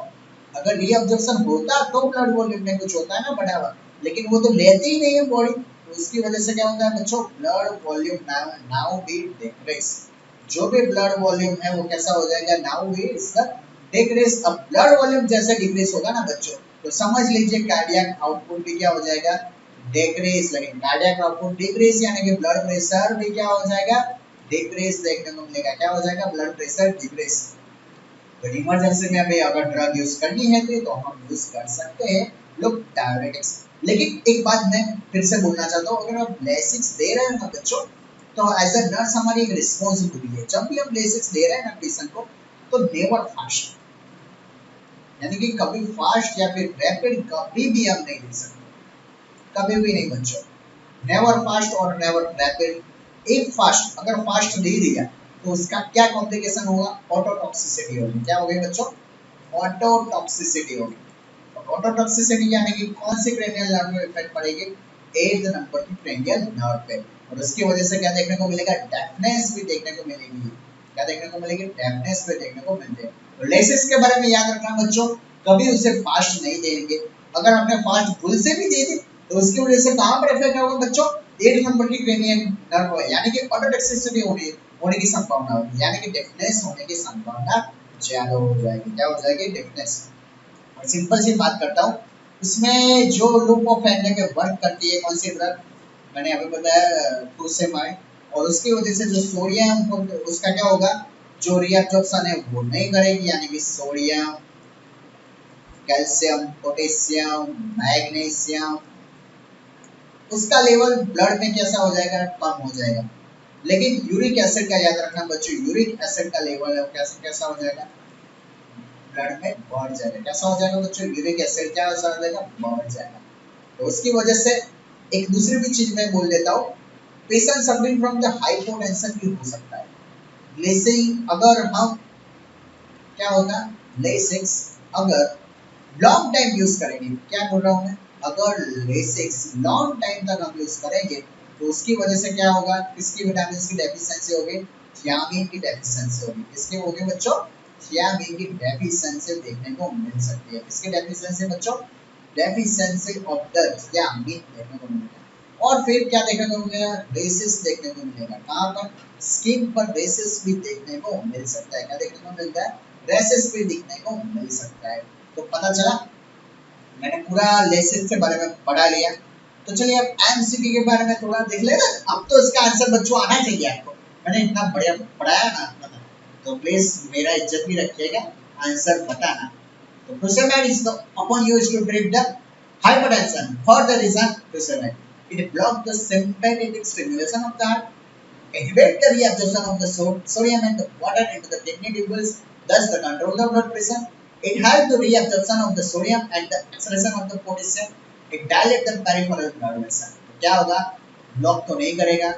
अगर रीअब्जॉर्प्शन होता तो ब्लड वॉल्यूम में कुछ होता है ना बढ़ावा, लेकिन वो तो लेती ही नहीं है बॉडी। तो इसकी वजह से क्या होता है बच्चों? Blood volume now be decrease. जो भी ब्लड वॉल्यूम है वो कैसा हो जाएगा? Now is the decrease. अब ब्लड वॉल्यूम जैसे डिक्रीज होगा ना बच्चों, तो समझ लीजिए कार्डियक आउटपुट भी क्या हो जाएगा? डिक्रीज। लेकिन कार्डियक आउटपुट डिक्रीज यानी कि ब्लड प्रेशर भी क्या हो जाएगा? डिक्रीज देखने को मिलेगा। क्या हो जाएगा? Blood pressure decrease. तो इमरजेंसी में अभी अगर ड्रग यूज करनी है तो हम यूज कर सकते हैं लूप डायबिटिक्स। लेकिन एक बात मैं फिर से बोलना चाहता हूँ, अगर आप लेसिक्स दे रहे हैं ना बच्चों, तो एज अ नर्स हमारी एक रिस्पॉन्सिबिलिटी है, जब भी हम लेसिक्स दे रहे हैं ना पेशेंट को, तो नेवर फास्ट, यानी कि कभी फास्ट या फिर रैपिड कभी भी हम नहीं दे सकते, कभी भी नहीं बच्चों। नेवर फास्ट और नेवर रैपिड। एक फास्ट, अगर फास्ट दे दिया तो उसका क्या कॉम्प्लिकेशन होगा, ऑटोटॉक्सिसिटी होगी। क्या होगी बच्चों, ऑटोटॉक्सिसिटी होगी। ऑटोटॉक्सिसिटी यानी कि कौन सी क्रेनियल नर्व में इफेक्ट पड़ेगी, 8th नंबर की क्रेनियल नर्व पे, और उसकी वजह से क्या देखने को मिलेगा, डेफनेस भी देखने को मिलेगी। क्या देखने को मिलेगी, डेफनेस भी देखने को मिलती है। तो लेसिस के बारे में याद रखना बच्चों, कभी उसे फास्ट नहीं देंगे। अगर आपने फास्ट भूल से भी दे दी तो उसकी वजह से कहां पर इफेक्ट होगा बच्चों, 8 नंबर की क्रेनियल नर्व, यानी कि ऑटोटॉक्सिसिटी होने की संभावना होगी, यानी कि डेफनेस होने की संभावना ज्यादा हो जाएगी। क्या हो जाएगी, डेफनेस। और सिंपल सी बात करता हूँ, उसमें जो लूप ऑफ एंड में वर्क करती है कौन सी ड्रग, मैंने अभी बताया फुसेमाइड, और उसकी वजह से जो सोडियम उसका क्या होगा, जो रिएब्जॉर्प्शन है वो नहीं करेगी, यानी कि सोडियम, कैल्शियम, पोटेशियम, मैग्नीशियम, उसका लेवल ब्लड में कैसा हो जाएगा, कम हो जाएगा। लेकिन यूरिक एसिड का याद रखना बच्चों, यूरिक एसिड का लेवल कैसा कैसा हो जाएगा, ब्लड में बढ़ जाएगा। कैसा हो जाएगा बच्चों, यूरिक एसिड क्या हो जाएगा, बढ़ जाएगा। तो उसकी वजह से एक दूसरी भी चीज मैं बोल देता हूँ, patient suffering from the hypotension भी हो सकता है। जैसे अगर हम क्या होगा, लेसिक्स अगर लॉन्ग टाइम यूज करेंगे, क्या बोल रहा हूँ मैं, अगर लेसिक्स लॉन्ग टाइम तक हम यूज करेंगे तो उसकी वजह से क्या होगा, किसकी विटामिन की डेफिशिएंसी होगी, थियामिन की डेफिशिएंसी होगी। किसकी होगी बच्चों, थियामिन की डेफिशिएंसी देखने को मिल सकती है। किसकी डेफिशिएंसी बच्चों, डेफिशिएंसी ऑफ द थियामिन देखने को मिलेगा। और फिर क्या देखने को मिलेगा, रेसिस देखने को मिलेगा। कहाँ पर, स्किन पर रेसिस भी देखने को मिल सकता है। क्या देखने को मिलता है, रेसिस भी दिखने को मिल सकता है। तो पता चला, मैंने पूरा लेसिस के बारे में पढ़ा लिया। तो चलिए अब एमसीक्यू के बारे में थोड़ा देख लेना। अब तो इसका आंसर बच्चों आना चाहिए आपको, मैंने इतना बढ़िया पढ़ाया ना, तो प्लीज मेरा इज्जत भी रखिएगा, आंसर बताना। तो fusimide is the often used to treat the hypertension. For the reason, fusimide it blocks the sympathetic stimulation of the heart, inhibit the reabsorption of the sodium and the water into the kidney tubules, thus the control the blood pressure. It helps the reabsorption of the sodium and the excretion of the potassium. It dilates the peripheral blood vessel. क्या होगा, block तो नहीं करेगा,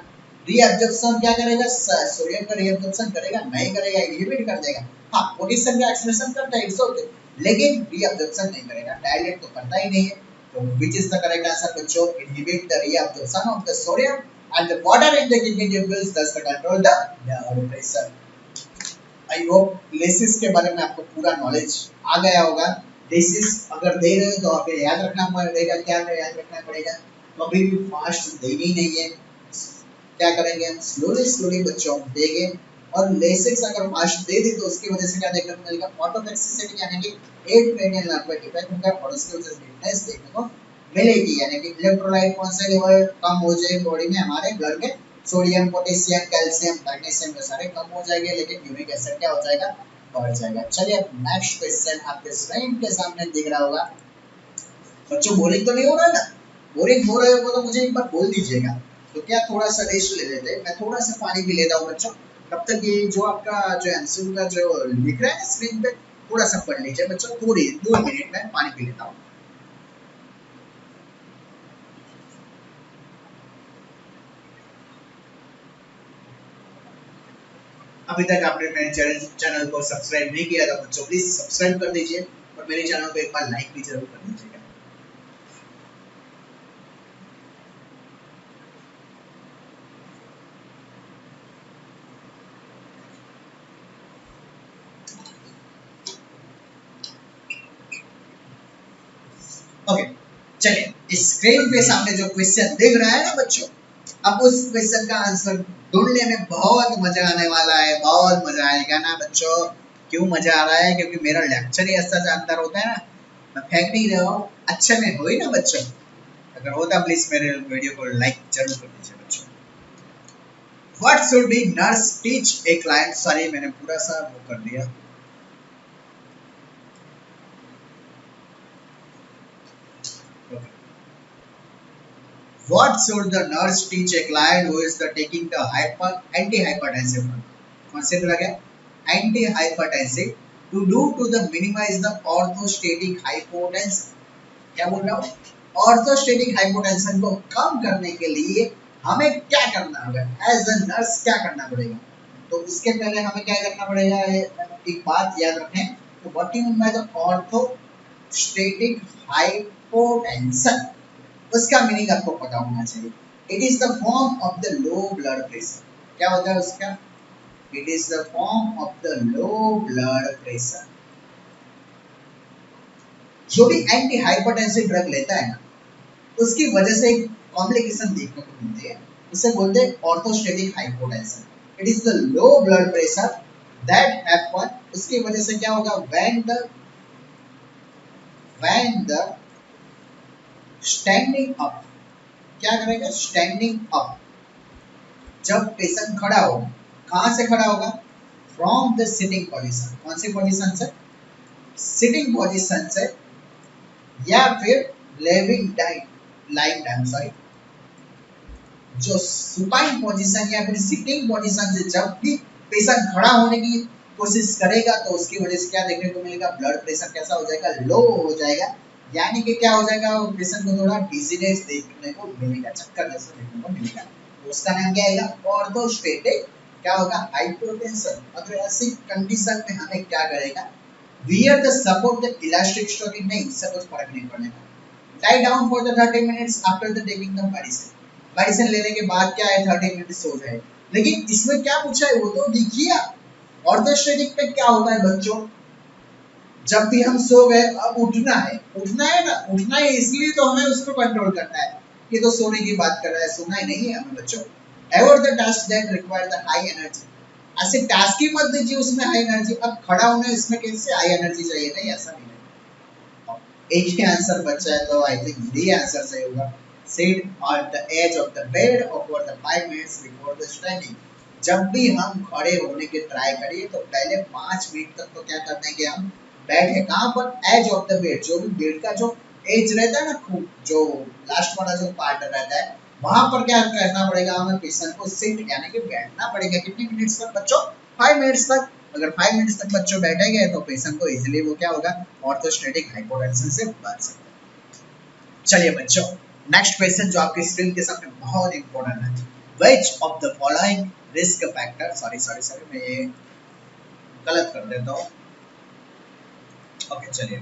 reabsorption क्या करेगा, sodium का reabsorption करेगा नहीं करेगा, इनहिबिट कर देगा। हाँ, पोटेशियम का एक्सक्रीशन करता है, इट्स ओके, लेकिन रीअब्जॉर्प्शन नहीं करेगा, डायलेट तो करता ही नहीं है। तो which is the correct answer बच्चों, inhibit the reabsorption of the sodium and the water in the kidney tubules, thus to control the blood pressure. I hope laces के बारे में आपको पूरा नॉलेज आ गया होगा। लेसिस अगर दे रहे हो तो आपको याद रखना पड़ेगा, क्या याद रखना पड़ेगा, कभी भी फास्ट देनी नहीं है। क्या करेंगे हम, स्लोली स्लोली बच्चों देंगे। और लेसिक्स अगर फास्ट दे दी तो उसकी वजह से क्या देखने को मिलेगा, ऑटोटॉक्सिसिटी यानी कि 8 क्रेनियल नर्व पे डिपेंड होगा, और उसकी वजह से वीकनेस देखने को मिलेगी, यानी कि इलेक्ट्रोलाइट कौन से लेवल कम हो जाए बॉडी में, हमारे ब्लड में सोडियम, पोटेशियम, कैल्शियम, मैग्नीशियम ये सारे कम हो जाएंगे, लेकिन यूरिक एसिड क्या हो जाएगा, बढ़ जाएगा। चलिए अब नेक्स्ट क्वेश्चन आपके स्क्रीन के सामने दिख रहा होगा। बच्चों बोरिंग तो नहीं हो रहा ना, बोरिंग हो रहे हो तो मुझे एक बार बोल दीजिएगा। तो क्या थोड़ा सा रेस्ट ले लेते हैं, मैं थोड़ा सा पानी पी लेता हूँ बच्चों। तब तक ये जो आपका जो एमसीक्यू का जो लिख रहा है ना स्क्रीन पे, थोड़ा सा पढ़ लीजिए बच्चों, थोड़ी 2 मिनट में पानी पी लेता हूँ। अभी तक आपने मेरे चैनल को सब्सक्राइब नहीं किया था बच्चों, प्लीज सब्सक्राइब कर दीजिए, और मेरे चैनल को एक बार लाइक भी जरूर कर दीजिएगा। ओके, चलिए स्क्रीन पे सामने जो क्वेश्चन दिख रहा है ना बच्चों, अब उस क्वेश्चन का आंसर ढूंढने में बहुत मजा आने वाला है, बहुत मजा आएगा ना बच्चों। क्यों मजा आ रहा है, क्योंकि मेरा लेक्चर ही ऐसा जानदार होता है ना, मैं फेंक नहीं रहा हूँ, अच्छे में हो ही ना बच्चों। अगर होता प्लीज मेरे वीडियो को लाइक जरूर कर दीजिए बच्चों। What should be nurse teach a client, sorry मैंने पूरा सा वो कर दिया। What should the nurse teach a client who is the taking the antihypertensive drug? कौन से ड्रग है, antihypertensive, to do to the minimize the orthostatic hypotension। क्या बोल रहा हूँ, ऑर्थोस्टेटिक हाइपोटेंशन को कम करने के लिए हमें क्या करना होगा, एज अ नर्स क्या करना पड़ेगा। तो उसके पहले हमें क्या करना पड़ेगा, एक बात याद रखें, तो what you mean by the orthostatic hypotension, उसका मीनिंग आपको पता होना चाहिए। It is the form of the low blood pressure. क्या होता है उसका? It is the form of the low blood pressure. जो भी एंटी हाइपरटेंसिव ड्रग लेता है ना, उसकी वजह से एक कॉम्प्लिकेशन देखने को मिलती है, उसे बोलते हैं orthostatic hypotension. It is the low blood pressure that happen, उसकी वजह से क्या होगा, व्हेन द स्टैंडिंग अप, क्या करेगा, स्टैंडिंग अप, जब पेशेंट खड़ा होगा, कहां से खड़ा होगा, फ्रॉम द सिटिंग पोजीशन, कौन सी पोजीशन से, सिटिंग पोजीशन से, या फिर levying down, lying down, sorry, जो सुपाइन पोजीशन या फिर सिटिंग पोजीशन से जब भी पेशेंट खड़ा होने की कोशिश करेगा, तो उसकी वजह से क्या देखने को मिलेगा, ब्लड प्रेशर कैसा हो जाएगा, लो हो जाएगा, यानी कि क्या हो जाएगा, पेशेंट को थोड़ा डिजीनेस देखने को मिलेगा, चक्कर जैसा देखने को मिलेगा। तो उसका नाम क्या आएगा, ऑर्थोस्टेटिक, क्या होगा, हाइपोटेंशन। अगर ऐसी कंडीशन में हमें क्या करेगा, wear the support the elastic stocking, नहीं, इससे कुछ फर्क नहीं पड़ेगा। lie down for the 30 minutes after the taking the medicine, medicine लेने के बाद क्या है, 30 मिनट सो जाए। लेकिन इसमें क्या पूछा है वो तो देखिए, ऑर्थोस्टेटिक पे क्या होता है बच्चों, जब भी हम सो गए, अब उठना है, उठना है ना, उठना है, इसलिए तो हमें उसको कंट्रोल करना है। ये तो सोने की बात कर रहा है, सोना ही नहीं है हमें बच्चों। Ever the task that require the high energy, ऐसे टास्क ही मत दीजिए उसमें हाई एनर्जी। अब खड़ा होना है, इसमें कैसे हाई एनर्जी चाहिए, नहीं, ऐसा नहीं है। एक ही आंसर बचा है, तो आई थिंक डी आंसर सही होगा। Sit on the edge of the bed for the 5 minutes before the standing. जब भी हम खड़े होने की ट्राई करिए, तो पहले 5 मिनट तक तो क्या करते हैं कि हम बैठे कहाँ पर, एज ऑफ द बेड, जो भी बेड का जो एज रहता है ना, खूब जो लास्ट वाला जो पार्ट रहता है, वहां पर क्या करना पड़ेगा, हमें पेशेंट को सिट यानी कि बैठना पड़ेगा। कितने मिनट्स तक बच्चों, 5 मिनट्स तक। अगर 5 मिनट्स तक बच्चों बैठेंगे तो पेशेंट को इजीली वो क्या होगा, ऑर्थोस्टेटिक हाइपोटेंशन से बच सकता है। चलिए बच्चों, नेक्स्ट क्वेश्चन जो आपके स्क्रीन के सामने बहुत इंपॉर्टेंट है, which of the following risk factor, sorry मैं ये गलत कर देता हूँ। ओके चलिए,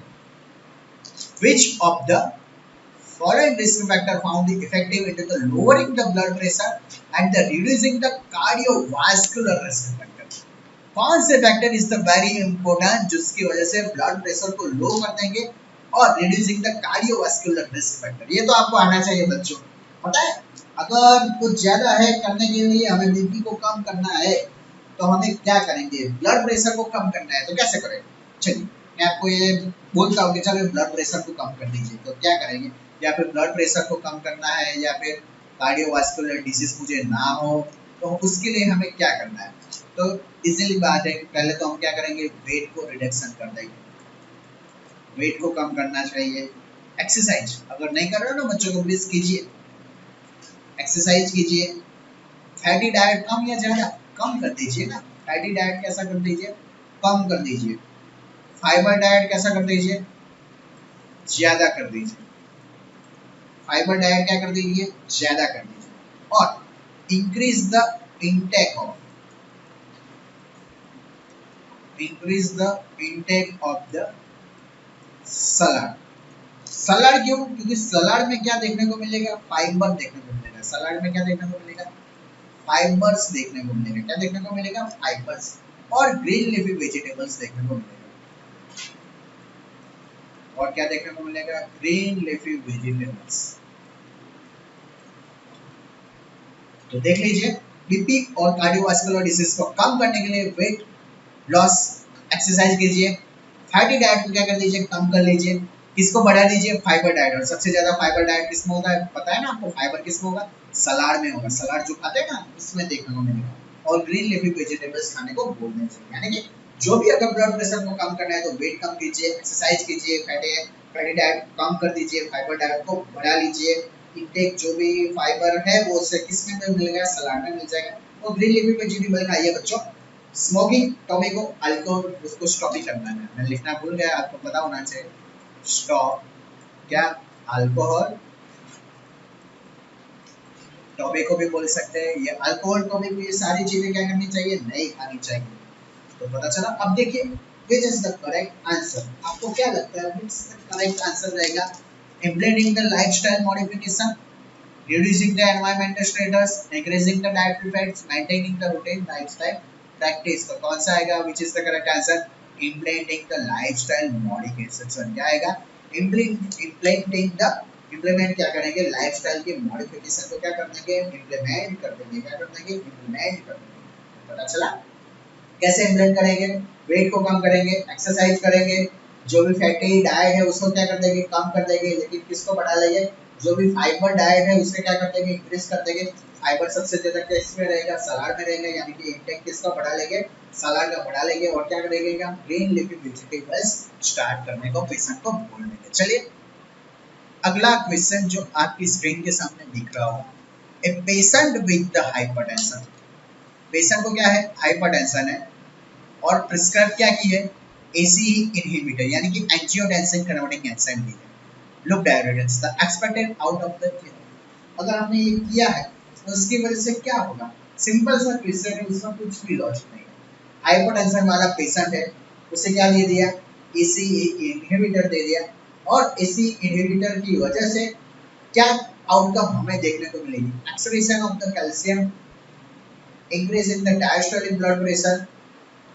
which of the following risk factor found effective into the lowering the blood pressure and the reducing the cardiovascular risk factor, कौन से factor is the very important जिसकी वजह से ब्लड प्रेशर को लो कर देंगे और reducing the cardiovascular risk factor. ये तो आपको आना चाहिए बच्चों, पता है, अगर कुछ ज्यादा है करने के लिए, हमें बीपी को कम करना है, तो हमें क्या करेंगे, ब्लड प्रेशर को कम करना है, तो कैसे करेंगे। चलिए मैं आपको ये बोलता हूँ कि चलो ब्लड प्रेशर को कम कर दीजिए, तो क्या करेंगे, या फिर ब्लड प्रेशर को कम करना है या फिर कार्डियोवास्कुलर डिजीज मुझे ना हो, तो उसके लिए हमें क्या करना है। तो इजीली बात है कि पहले तो हम क्या करेंगे, वेट को रिडक्शन कर देंगे, वेट को कम करना चाहिए। एक्सरसाइज अगर नहीं कर रहे हो ना बच्चों को, प्लीज कीजिए, एक्सरसाइज कीजिए। फैटी डाइट कम या ज्यादा, कम कर दीजिए ना, फैटी डाइट कैसा कर दीजिए, कम कर दीजिए। फाइबर डाइट कैसा कर दीजिए, ज्यादा कर दीजिए। फाइबर डाइट क्या कर दीजिए, ज्यादा कर दीजिए। और increase the intake of, increase the intake of the सलाद। सलाद क्यों, क्योंकि सलाद में क्या देखने को मिलेगा, फाइबर देखने को मिलेगा। सलाद में क्या देखने को मिलेगा, फाइबर्स देखने को मिलेगा। क्या देखने को मिलेगा, फाइबर्स। और ग्रीन लीफी वेजिटेबल्स देखने को मिलेगा। और क्या देखने को मिलेगा, ग्रीन लीफी वेजिटेबल्स। तो देख लीजिए, बीपी और कार्डियोवास्कुलर डिसीज को कम करने के लिए वेट लॉस, एक्सरसाइज कीजिए। फैटी डाइट को क्या कर दीजिए, कम कर लीजिए। किसको बढ़ा दीजिए, फाइबर डाइट। और सबसे ज्यादा फाइबर डाइट किसमें होता है, पता है ना आपको, फाइबर किसमें होगा, सलाद में होगा। सलाद जो खाते हैं ना, उसमें देखने को मिलेगा। और ग्रीन लीफी वेजिटेबल्स खाने को बोलने चाहिए। यानी कि जो भी अगर ब्लड प्रेशर को कम करना है तो वेट कम कीजिए, एक्सरसाइज कीजिए, फैटी डाइट कम कर दीजिए, फाइबर डाइट को बढ़ा लीजिए। इंटेक जो भी फाइबर है वो उससे किसमें मिलेगा, सलाद में मिल जाएगा। और ग्रीन लीफी वेजिटेबल खाइए बच्चों। स्मोकिंग, टोबैको, अल्कोहल, उसको स्टॉप ही करना है। मैं लिखना भूल गया, आपको पता होना चाहिए। स्टॉप क्या, अल्कोहल टोबैको भी बोल सकते हैं, ये अल्कोहल को भी, ये सारी चीजें क्या करनी चाहिए, नहीं खानी चाहिए। तो पता चला। अब देखिए विच इज द करेक्ट आंसर, आपको क्या लगता है विच इज द करेक्ट आंसर रहेगा? implementing the lifestyle modification, reducing the environmental status, increasing the dietary fats, maintaining the routine lifestyle practice। तो कौन सा आएगा which is the correct answer? implementing the lifestyle modification। Sir क्या आएगा? implementing the, implement क्या करेंगे, lifestyle के modification को क्या कर देंगे, इम्प्लीमेंट कर देंगे, क्या कर देंगे, इम्प्लीमेंट कर देंगे। पता चला कैसे इम्प्लीमेंट करेंगे? वेट को कम करेंगे, एक्सरसाइज करेंगे, जो भी फैटी डाइट है उसको क्या कर देंगे, कम कर देंगे, लेकिन किसको बढ़ा लेंगे, जो भी फाइबर डाइट है उससे क्या कर देंगे, इंक्रीज कर देंगे। फाइबर सबसे ज्यादा किसमें रहेगा, सलाद में रहेगा, यानी कि इंटेक किसका बढ़ा लेंगे, सलाद का बढ़ा लेंगे। और क्या करेंगे, ग्रीन लीफी वेजिटेबल्स स्टार्ट करने को पेशेंट को बोल देंगे। चलिए अगला क्वेश्चन जो आपकी स्क्रीन के सामने दिख रहा हो, a patient with the hypertension, patient को क्या है, हाइपरटेंशन है और प्रिस्क्राइब क्या की है, एसी इनहिबिटर यानी कि एंजियोटेंसिन कन्वर्टिंग एंजाइम दी है। Look directs the expected out of the theory, अगर आपने ये किया है तो उसकी वजह से क्या होगा, सिंपल सा क्वेश्चन है, उसमें कुछ भी लॉजिक नहीं है। हाइपरटेंशन वाला पेशेंट है, उसे क्या दे दिया, एसी इनहिबिटर दे दिया, और एसी इनहिबिटर की वजह से क्या आउटकम हमें देखने को मिलेगी, excretion of the calcium, increase in the diastolic blood pressure,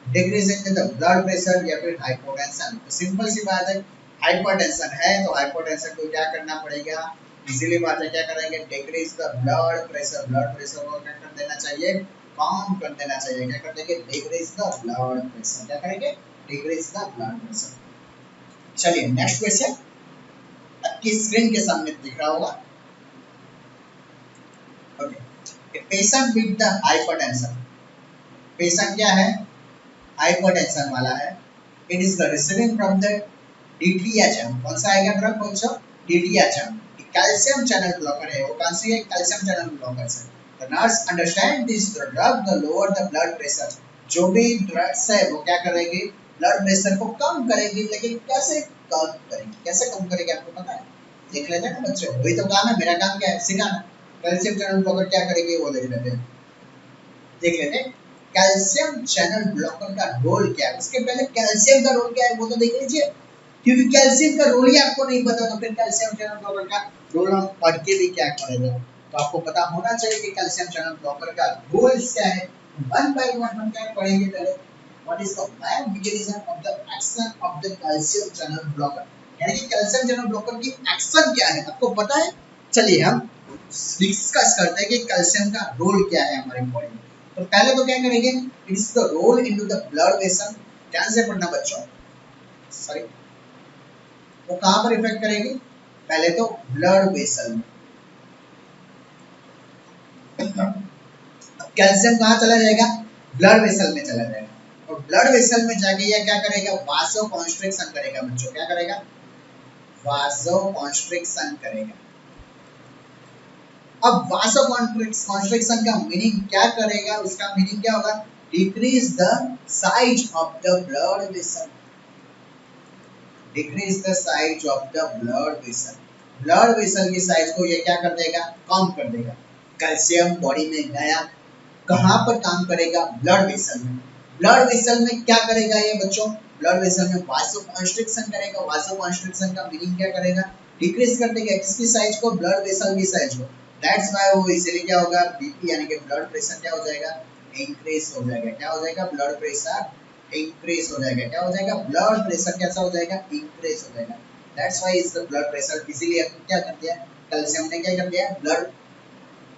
decrease in the blood pressure, या फिर हाइपोटेंशन। तो सिंपल सी बात है, हाइपरटेंशन है तो हाइपोटेंशन को क्या करना पड़ेगा, इजीली बात है, क्या करेंगे, decrease the blood pressure, blood pressure को क्या कर देना चाहिए, कम कर देना चाहिए, क्या कर देंगे, डिक्रीज द ब्लड प्रेशर, क्या करेंगे, डिक्रीज द ब्लड प्रेशर। चलिए नेक्स्ट क्वेश्चन आपकी स्क्रीन के सामने दिख रहा होगा। Okay, patient with the hypertension, patient क्या है, हाइपरटेंशन वाला है, it is the receiving from the DTHM, कौन सा आएगा ड्रग, कौन सा, डीटीएचएम, कैल्शियम चैनल ब्लॉकर है, वो कौन सी है, कैल्शियम चैनल ब्लॉकर है। The nurse understand this drug the lower the blood pressure, जो भी ड्रग्स है वो क्या करेगी, ब्लड प्रेशर को कम करेगी, लेकिन कैसे कम करेगी, कैसे कम करेगी आपको पता है, देख लेते हैं ना बच्चों, वही तो काम है, मेरा काम क्या है, सिखाना। कैल्शियम चैनल ब्लॉकर क्या करेगी वो देख लेते हैं, देख लेते हैं कैल्शियम चैनल ब्लॉकर का रोल क्या है। उसके पहले कैल्शियम का रोल क्या है वो तो देख लीजिए, क्योंकि कैल्शियम का रोल ही आपको नहीं पता तो फिर कैल्शियम चैनल ब्लॉकर का रोल हम पढ़ के भी क्या करेंगे। तो आपको पता होना चाहिए कि कैल्शियम चैनल ब्लॉकर का रोल क्या है। वन बाय वन हम क्या पढ़ेंगे, पहले what is the mechanism of the action of the calcium channel blocker, यानी कि कैल्शियम चैनल ब्लॉकर की एक्शन क्या है आपको पता है। चलिए हम डिस्कस करते हैं कि कैल्शियम का रोल क्या है हमारे बॉडी में। तो पहले तो क्या करेंगे, it is the role into the blood vessel, ध्यान से पढ़ना बच्चों, सॉरी, वो कहां पर इफेक्ट करेगी, पहले तो ब्लड वेसल में। कैल्शियम कहां चला जाएगा, ब्लड वेसल में चला जाएगा, और ब्लड वेसल में जाके यह क्या करेगा, वासो कॉन्स्ट्रिक्शन करेगा बच्चों, क्या करेगा, वासो कॉन्स्ट्रिक्शन करेगा। अब वासो कॉन्स्ट्रिक्शन का मीनिंग क्या करेगा, उसका मीनिंग क्या होगा, decrease the size of the blood vessel, decrease the size of the blood vessel, blood vessel की साइज को ये क्या कर देगा, कम कर देगा। कैल्शियम बॉडी में गया, कहां पर काम करेगा, ब्लड वेसल में। ब्लड वेसल में क्या करेगा ये बच्चों, ब्लड वेसल में वासो कॉन्स्ट्रिक्शन करेगा। वासो कॉन्स्ट्रिक्शन का मीनिंग क्या करेगा, डिक्रीज कर देगा किसकी साइज को, ब्लड वेसल की साइज को। दैट्स व्हाई वो इजीली क्या होगा, बीपी यानी कि ब्लड प्रेशर क्या हो जाएगा, इंक्रीज हो जाएगा। क्या हो जाएगा, ब्लड प्रेशर इंक्रीज हो जाएगा। क्या हो जाएगा, ब्लड प्रेशर कैसा हो जाएगा, इंक्रीज हो जाएगा। That's why is the blood pressure easily क्या कर दिया, कैल्शियम ने क्या कर दिया, ब्लड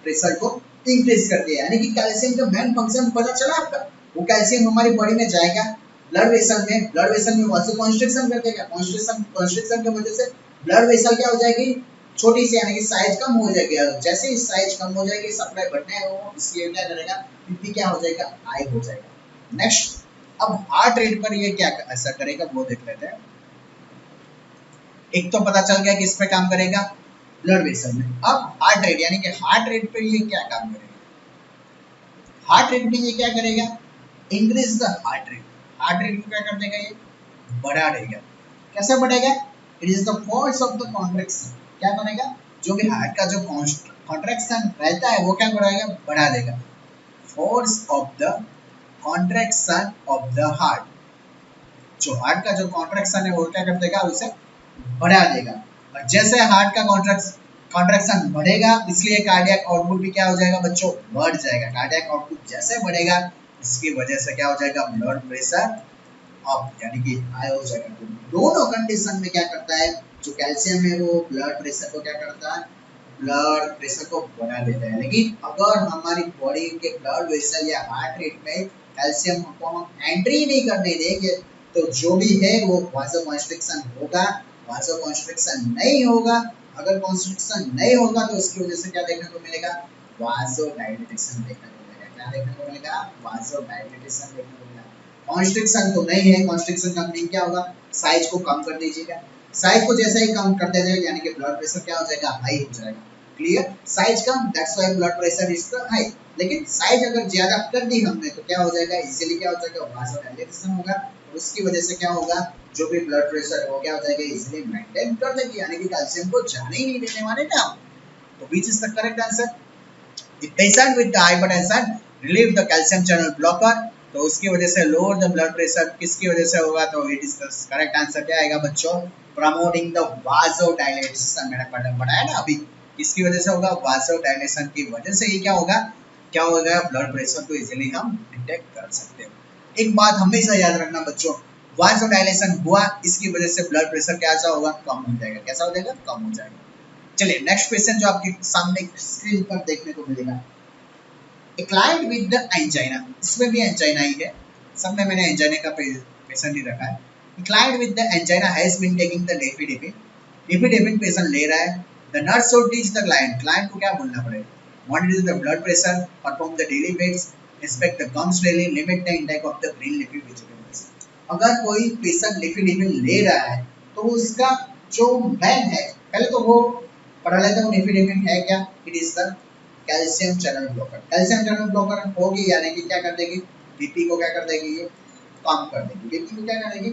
प्रेशर को इंक्रीज कर दिया। यानी कि कैल्शियम का मेन फंक्शन पता चला आपका, वो कैल्शियम हमारी बॉडी में जाएगा ब्लड वेसल में, ब्लड वेसल में वासो कॉन्स्ट्रिक्शन कर देगा। कॉन्स्ट्रिक्शन की वजह से ब्लड वेसल क्या हो जाएगी, छोटी सी, यानी कि साइज कम हो जाएगी। जैसे ही साइज कम हो जाएगी, सप्लाई बढ़ने हो, इसलिए क्या करेगा, बीपी क्या हो जाएगा, हाई हो जाएगा। नेक्स्ट, अब हार्ट रेट पर ये क्या असर करेगा वो देख लेते हैं। एक तो पता चल गया कि इस पे काम करेगा ब्लड वेसल में। अब हार्ट रेट, यानी कि हार्ट रेट पे ये क्या काम करेगा, हार्ट रेट में ये क्या करेगा, increase the heart rate. Heart rate को क्या कर देगा, ये बढ़ा देगा। कैसे बढ़ेगा, it is the force of the contraction. क्या बनेगा, जो भी हार्ट का जो कॉन्ट्रैक्शन रहता है वो क्या बढ़ाएगा, बढ़ा देगा। Force of the contraction of the heart, जो हार्ट का जो कॉन्ट्रैक्शन है वो क्या कर देगा, उसे बढ़ा देगा। और जैसे हार्ट का कॉन्ट्रैक्शन बढ़ेगा, इसलिए कार्डियक आउटपुट भी क्या हो जाएगा बच्चों, बढ़ जाएगा। कार्डियक आउटपुट जैसे बढ़ेगा, इसकी वजह से क्या हो जाएगा, ब्लड प्रेशर अप यानी कि हाई हो जाएगा। तो दोनों कंडीशन में क्या करता है, जो कैल्शियम है वो ब्लड प्रेशर को क्या करता है, ब्लड प्रेशर को बढ़ा देता है। लेकिन अगर हमारी बॉडी के ब्लड वेसल या हार्ट रेट में कैल्शियम को हम एंट्री नहीं करने देंगे, तो जो भी है वो वासोकंस्ट्रिक्शन होगा। वासोकंस्ट्रिक्शन नहीं होगा, अगर कंस्ट्रिक्शन नहीं होगा तो उसकी वजह से क्या देखने को मिलेगा, वासोडाइलेटेशन देखने को मिलेगा। क्या देखने को मिलेगा, वासोडाइलेटेशन देखने को मिलेगा। कॉन्स्ट्रिक्शन तो नहीं है, कॉन्स्ट्रिक्शन का मीनिंग क्या होगा, साइज को कम कर दीजिएगा। साइज को जैसे ही कम करते जाएगा यानी कि ब्लड प्रेशर क्या हो जाएगा, हाई हो जाएगा। Clear, size come, that's why blood pressure is high. लेकिन साइज अगर ज्यादा कर दी हमने तो क्या हो जाएगा, इजीली क्या हो जाएगा, वासोडाइलेटेशन होगा। और उसकी वजह से क्या होगा, जो भी ब्लड प्रेशर वो क्या हो जाएगा, इजीली मेंटेन कर देगी, यानी कि कैल्शियम को जाने ही नहीं देने वाले ना। तो which is the correct answer, the patient with the hypertension relieve the calcium channel blocker. तो उसकी वजह से लोअर द ब्लड प्रेशर किसकी वजह से होगा, तो it is the correct answer क्या आएगा बच्चों, प्रमोटिंग द वासोडाइलेशन। मैंने बताया ना अभी, किसकी वजह से होगा, वासोडाइलेशन की वजह से ही क्या होगा, क्या होगा, ब्लड प्रेशर को इजीली हम डिटेक्ट कर सकते हैं। एक बात हमेशा याद रखना बच्चों, वासोडाइलेशन हुआ इसकी वजह से ब्लड प्रेशर कैसा होगा, कम हो जाएगा। कैसा हो जाएगा, कम हो जाएगा। चलिए नेक्स्ट क्वेश्चन जो आपके सामने स्क्रीन पर देखने को मिलेगा, ए क्लाइंट विद द एंजाइना, इसमें भी एंजाइना ही है, सब में मैंने एंजाइना का पेशेंट ही रखा है। A client with the angina has been taking the डेफिडेविन, डेफिडेविन पेशेंट ले रहा है। The nurse should teach the client, client को क्या बोलना पड़ेगा, monitor the blood pressure, perform the daily weights, inspect the gums daily, limit the intake of the green leafy vegetables. अगर कोई पेशेंट डेफिडेविन ले रहा है तो उसका जो मैन है, पहले तो वो पढ़ा लेता हूँ डेफिडेविन है क्या, it is the calcium channel blocker. Calcium channel blocker होगी यानी कि क्या कर देगी, बीपी को क्या कर देगी, ये कम कर देगी, बीपी को क्या कर देगी,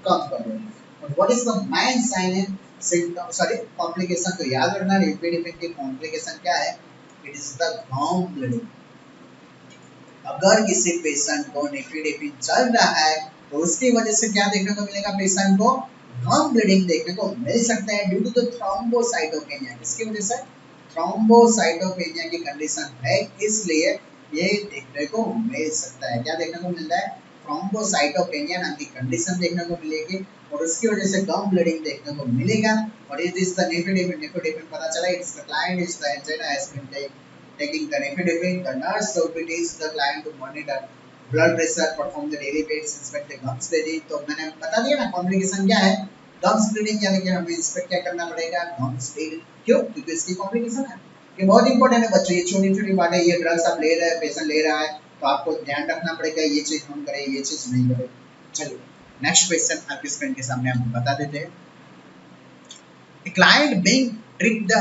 कम कर देगी। और what is the main sign and symptom, sorry complication, तो याद रखना डेफिडेविन की कॉम्प्लिकेशन क्या है, it is the gum bleeding. अगर किसी पेशेंट को डेफिडेविन चल रहा है तो उसकी वजह से क्या देखने को मिलेगा, पेशेंट को गम ब्लीडिंग देखने को मिल सकता है ड्यू टू द थ्रोम्बोसाइटोपेनिया। किसकी वजह से, थ्रोम्बोसाइटोपेनिया की कंडीशन है, इसलिए ये देखने को मिल सकता है। क्या देखने को मिलता है, थ्रोम्बोसाइटोपेनिया नाम की कंडीशन देखने को मिलेगी और उसकी वजह से गम ब्लीडिंग देखने को मिलेगा। और इट इज द डेफिडेविन, डेफिडेविन पता चला, it's the client is the angina has been taking the डेफिडेविन, the nurse should teach the client to monitor blood pressure, perform the daily weights, inspect the gums daily। तो मैंने बता दिया ना कॉम्प्लिकेशन क्या है, गम्स ब्लीडिंग, यानी कि हमें इंस्पेक्ट क्या करना पड़ेगा, गम्स डेली। क्यों, क्योंकि इसकी कॉम्प्लिकेशन है। ये बहुत इंपॉर्टेंट है बच्चों, ये छोटी छोटी बातें, ये ड्रग्स आप ले रहे हैं, पेशेंट ले रहा है तो आपको ध्यान रखना पड़ेगा, ये चीज हम करें, ये चीज नहीं करें। चलिए नेक्स्ट क्वेश्चन आपके स्क्रीन के सामने हम बता देते हैं, a client being treat the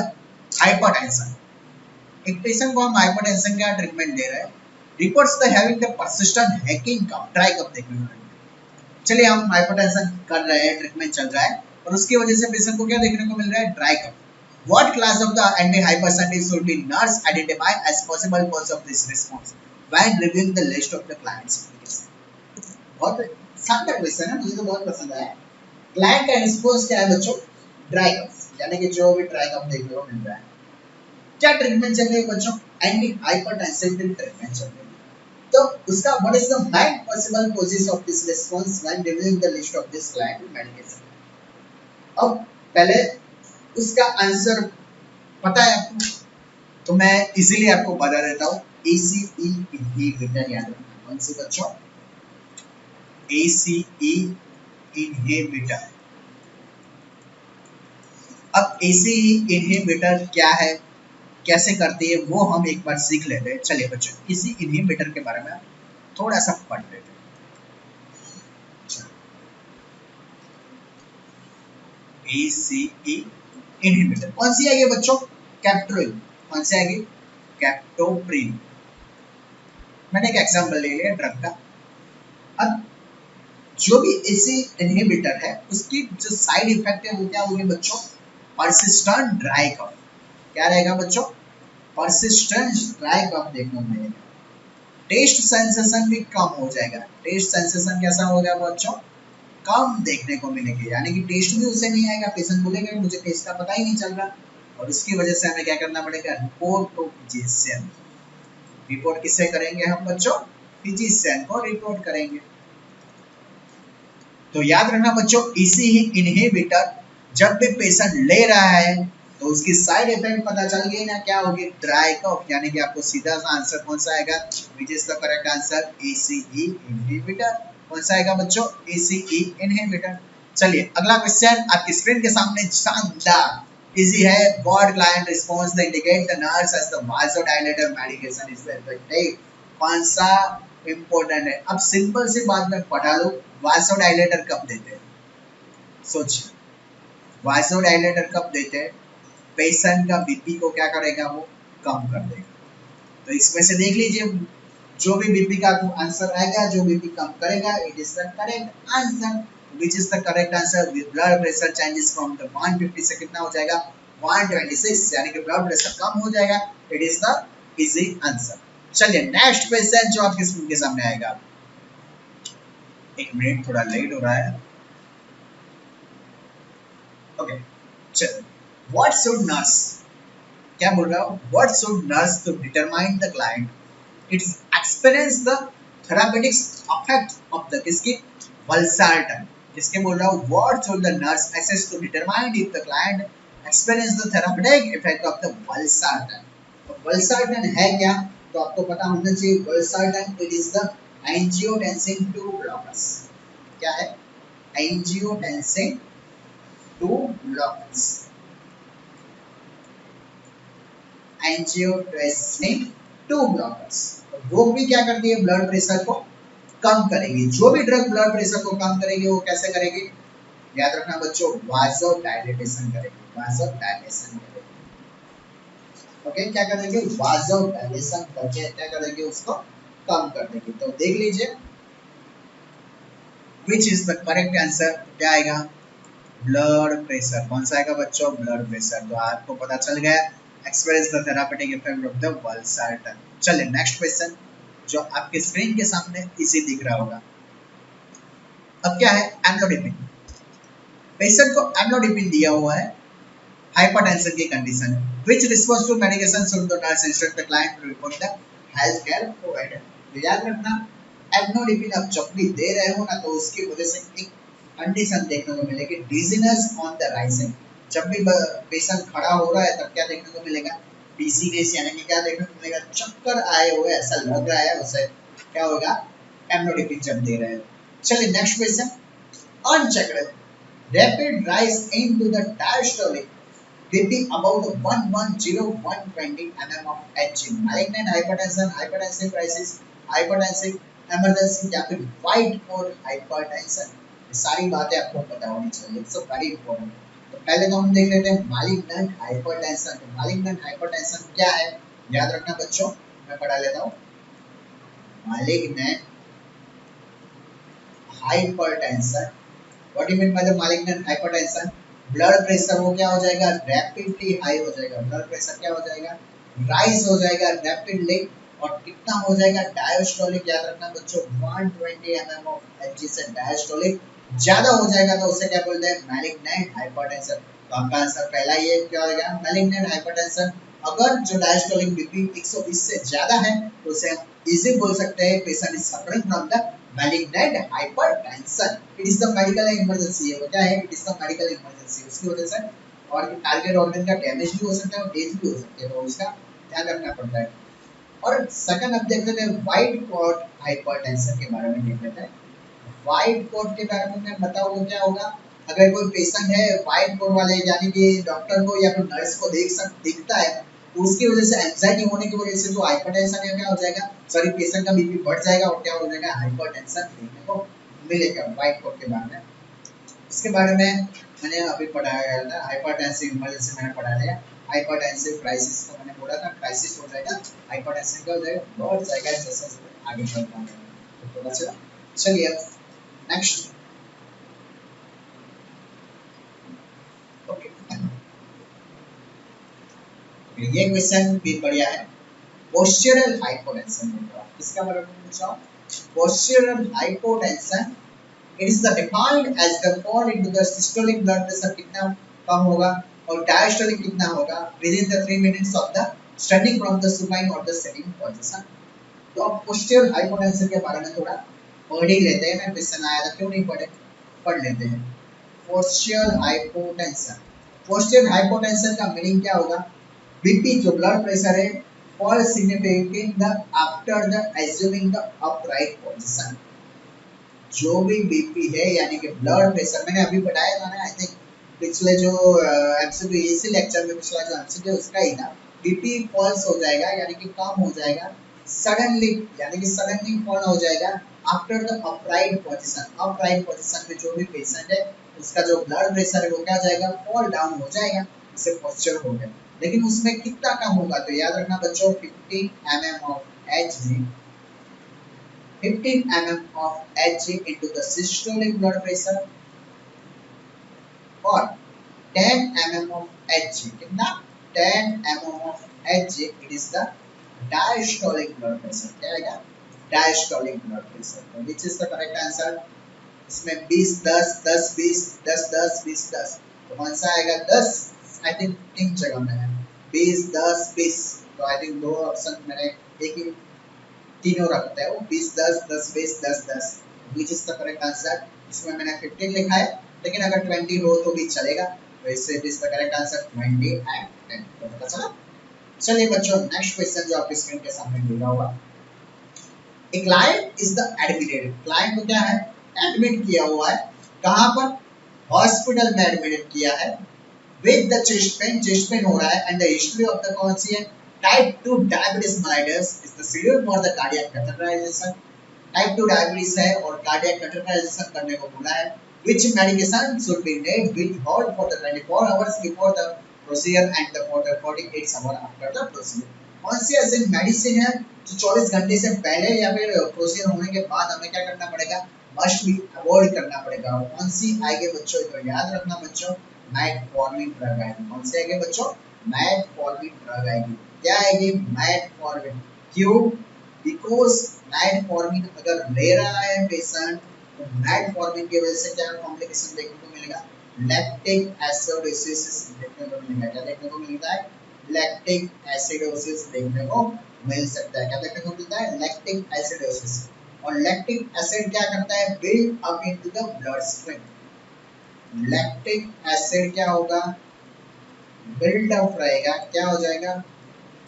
hypertension, एक पेशेंट को हम हाइपरटेंशन का ट्रीटमेंट दे रहे हैं, reports the having the persistent hacking cough, dry cough देखने को मिलेगा। चलिए हम हाइपरटेंशन कर रहे हैं, ट्रीटमेंट चल रहा है और उसकी वजह से पेशेंट को क्या देखने को मिल रहा है, dry cough. What class of the anti hypertensive should be nurse identify as possible cause of this response when reviewing the list of the clients. बहुत शानदार क्वेश्चन है, मुझे तो बहुत पसंद आया। क्लाइंट का रिस्पांस क्या है बच्चों, ड्राई कफ, यानी कि जो भी ड्राई कफ देखने को मिल रहा है। क्या ट्रीटमेंट चल रही है बच्चों, एंटी हाइपरटेंसिव ट्रीटमेंट चल रही है। तो उसका what is the man possible causes of this response when reviewing the list of this client medication. अब पहले उसका आंसर पता है आपको, तो मैं इजीली आपको बता देता हूँ, ACE इनहिबिटर याद रखना। कौन सी बच्चों, ACE इनहिबिटर। अब ACE इनहिबिटर क्या है, कैसे करती है, वो हम एक बार सीख लेते हैं। चलिए बच्चों इसी इनहिबिटर के बारे में थोड़ा सा पढ़ लेते हैं। ACE इनहिबिटर कौन सी आएगी बच्चों, कैप्टोप्रिल। कौन सी आएगी, कैप्टोप्रिल। मैंने एक एग्जांपल ले लिया ड्रग का। अब जो भी ACE इनहिबिटर है उसकी जो साइड इफेक्ट है वो क्या होगी बच्चों, परसिस्टेंट ड्राई कफ। क्या रहेगा बच्चों, परसिस्टेंट ड्राई कफ देखने को मिलेगा। टेस्ट सेंसेशन भी कम हो जाएगा। टेस्ट सेंसेशन कैसा होगा बच्चों? कम देखने को मिलेगी, यानी कि टेस्ट भी उसे नहीं आएगा। पेशेंट बोलेगा मुझे टेस्ट का पता ही नहीं चल रहा, और इसकी वजह से हमें क्या करना पड़ेगा? Report to physician. रिपोर्ट किससे करेंगे हम बच्चों? फिजिशियन को रिपोर्ट करेंगे। तो याद रखना बच्चों, इसी ही इनहिबिटर जब भी पेशेंट ले रहा है तो उसकी साइड इफेक्ट पता चल गई ना, क्या होगी? Dry cough. यानी कि आपको सीधा सा आंसर कौन सा आएगा? Which is the correct answer? ACE inhibitor. कौन सा आएगा बच्चों? ACE inhibitor. चलिए अगला क्वेश्चन आपकी स्क्रीन के सामने, शानदार इजी है। What client response the indicate the nurse as the vasodilator medication is effective. कौन सा इंपॉर्टेंट है? अब सिंपल सी बात में पढ़ा लो, वासोडाइलेटर कब देते हैं? सोचिए, वासोडाइलेटर कब देते हैं? पेशेंट का बीपी को क्या करेगा? वो कम कर देगा। तो इसमें से देख लीजिए, जो भी बीपी का आंसर आएगा, जो बीपी कम करेगा, it is the correct answer. Which is the correct answer? With blood pressure changes from the 150 से कितना हो जाएगा? 126, यानी कि ब्लड प्रेशर कम हो जाएगा। It is the easy answer. चलिए नेक्स्ट क्वेश्चन जो आपके स्क्रीन के सामने आएगा। एक मिनट, थोड़ा लेट हो रहा है। ओके, चलिए। व्हाट शुड नर्स, क्या बोल रहा हूँ? What should nurse to determine the client it's experience the therapeutics effect of the किसकी? वल्सार्टन। किसके बोल रहा हूँ? What should the nurse assess to determine if the client experience the therapeutic effect of the valsartan. तो valsartan है क्या? तो आपको पता होना चाहिए। Valsartan it is the angiotensin 2 blockers. क्या है? Angiotensin 2 blockers. Angiotensin 2 blockers. वो भी क्या करती है? ब्लड प्रेशर को कम करेगी। जो भी ड्रग ब्लड प्रेशर को कम करेगी, वो कैसे करेगी? याद रखना बच्चों, वासोडाइलेशन करेगी। वासोडाइलेशन करेगी। ओके, क्या करेंगे? वासोडाइलेशन करके क्या करेंगे? उसको कम कर देगी। तो देख लीजिए, which is the correct answer? क्या आएगा? Blood pressure. कौन सा आएगा बच्चों? Blood pressure. तो आपको पता चल गया, experience the therapeutic effect of the valsartan. चलिए नेक्स्ट क्वेश्चन जो आपके स्क्रीन के सामने इजी दिख रहा होगा। अब क्या है? एम्लोडिपिन। पेशेंट को एम्लोडिपिन दिया हुआ है, हाइपरटेंशन की कंडीशन है। Which response to medication should the nurse instruct the client to report the health care provider. तो याद रखना, एम्लोडिपिन आप जब भी दे रहे हो ना, तो उसकी वजह से एक कंडीशन देखने को मिलेगी, डिजीनेस ऑन द राइजिंग। जब भी पेशेंट खड़ा हो रहा है तब क्या देखने को मिलेगा? डिजीनेस, यानी कि क्या देखने को मिलेगा? चक्कर आए हुए ऐसा लग रहा है उसे। क्या होगा? एम्लोडिपिन जब दे रहे हैं। चलिए next question, unchecked rapid rise into the diastolic BP about 110-120 mm of Hg, malignant hypertension, hypertensive crisis, hypertensive emergency या फिर white coat hypertension। ये सारी बातें आपको पता होनी चाहिए, इट्स वेरी इंपॉर्टेंट। तो पहले तो हम देख लेते हैं malignant hypertension। तो malignant hypertension क्या है? याद रखना बच्चों, मैं पढ़ा लेता हूँ। malignant hypertension, What do you mean by the malignant hypertension? Blood pressure वो क्या हो जाएगा? रैपिडली हाई हो जाएगा। ब्लड प्रेशर क्या हो जाएगा? राइज हो जाएगा रैपिडली। और कितना हो जाएगा? डायस्टोलिक। याद रखना बच्चों, 120 mm ऑफ Hg से डायस्टोलिक ज्यादा हो जाएगा तो उसे क्या बोलते हैं? Malignant hypertension. तो आपका आंसर पहला ये क्या होगा? Malignant hypertension. अगर जो डायस्टोलिक बीपी 120 से ज्यादा है तो उसे हम इजी बोल सकते हैं patient is suffering from the malignant hypertension. It is the medical emergency है। वो क्या है? It is the medical emergency। उसकी वजह से और टारगेट ऑर्गन का डैमेज भी हो सकता है और डेथ भी हो सकती है, तो उसका ध्यान रखना पड़ता है। और सेकंड अब देख लेते हैं वाइट कोट हाइपरटेंशन के बारे में देख लेते हैं। वाइट कोट के बारे में मैं बताऊँ क्या होगा? अगर कोई पेशेंट है वाइट कोट वाले, यानी कि डॉक्टर को या फिर नर्स को दिखता है, तो उसकी वजह से एंजाइटी होने की वजह से जो हाइपरटेंशन है क्या हो जाएगा? सॉरी, पेशेंट का बीपी बढ़ जाएगा और क्या हो जाएगा? हाइपरटेंशन देखने को मिलेगा वाइट कोट के बारे में। इसके बारे में मैंने अभी पढ़ाया था, हाइपरटेंसिव इमरजेंसी मैंने पढ़ा लिया। हाइपरटेंसिव क्राइसिस को मैंने बोला था, क्राइसिस हो जाएगा, हाइपरटेंशन क्या हो जाएगा? बढ़ जाएगा जैसे आगे बढ़ता है। तो पता चला। चलिए नेक्स्ट, ओके, ये क्वेश्चन भी बढ़िया है। पोस्चरल हाइपोटेंशन इसका मतलब पूछा postural hypotension it is the defined as the fall into the systolic blood pressure कितना कम होगा और डायस्टोलिक कितना होगा with in the 3 minutes of the standing from the supine और द सिटिंग पोजीशन। तो अब पोस्चरल हाइपोटेंशन के बारे में थोड़ा पढ़ ही लेते हैं। मैं क्वेश्चन आया था क्यों नहीं पढ़े, पढ़ लेते हैं। पोस्चरल हाइपोटेंशन, पोस्चरल हाइपोटेंशन का मीनिंग क्या होगा? बीपी जो ब्लड प्रेशर है fall significant the after the assuming the upright position. जो भी बीपी है यानी कि ब्लड प्रेशर, मैंने अभी बताया था ना, आई थिंक पिछले जो एमसीक्यू इसी लेक्चर में पिछला जो एमसीक्यू उसका ही था। बीपी फॉल्स हो जाएगा यानी कि कम हो जाएगा सडनली, यानी कि सडनली फॉल हो जाएगा after the upright position. Upright position में जो भी पेशेंट है उसका जो ब्लड प्रेशर है वो क्या हो जाएगा, फॉल डाउन हो जाएगा, इसे पोस्चर हो गया। लेकिन उसमें कितना कम होगा? तो याद रखना बच्चों 15 mm of Hg, 15 mm of Hg into the systolic blood pressure or 10 mm of Hg, कितना 10 mm of Hg, it is the diastolic blood pressure। क्या आएगा? diastolic blood pressure। तो which is the correct answer? इसमें 20 10 10 20 10 10 20 10, तो कौन सा आएगा? 10 I think तीन जगह में है, 20 10 20, तो आई थिंक दो ऑप्शन मैंने एक ही तीनों रखते हैं वो 20 10 10 20 10 10, which is the correct answer। इसमें मैंने 15 लिखा है लेकिन अगर 20 हो तो भी चलेगा, तो इससे it is the correct answer 20 and 10। तो पता चला? चलिए बच्चों नेक्स्ट क्वेश्चन जो आपके स्क्रीन के सामने मिल रहा होगा। A client is the admitted, client को क्या है? एडमिट किया हुआ है। कहां पर? हॉस्पिटल में एडमिट किया है विद द चेस्ट पेन हो रहा है and the history of the कौन सी है? Type 2 diabetes mellitus is the schedule for the cardiac catheterization. Type 2 diabetes है और कार्डियक कैथेटराइजेशन करने को बोला है। which medication should be made withhold for the 24 hours before the procedure and the for the 48 hours after the procedure। कौन सी ऐसी medicine है जो 24 घंटे से पहले या फिर प्रोसीजर होने के बाद हमें क्या करना पड़ेगा? मस्ट बी अवॉइड करना पड़ेगा। और कौन सी आएगी बच्चों? तो याद रखना बच्चों, मेटफॉर्मिन ड्रग आएगी। कौन सी आएगी बच्चों? मेटफॉर्मिन ड्रग आएगी। क्या आएगी? मेटफॉर्मिन। क्यों? बिकॉज मेटफॉर्मिन अगर ले रहा है पेशेंट तो मेटफॉर्मिन की वजह से क्या कॉम्प्लिकेशन देखने को मिलेगा? लैक्टिक एसिडोसिस देखने को मिलेगा। क्या देखने को मिलता है? लैक्टिक एसिडोसिस देखने को मिल सकता है। क्या देखने को मिलता है? Lactic acidosis. और लैक्टिक एसिड क्या करता है? Build up into the blood stream. Lactic acid क्या होगा? बिल्ड अप रहेगा। क्या हो जाएगा?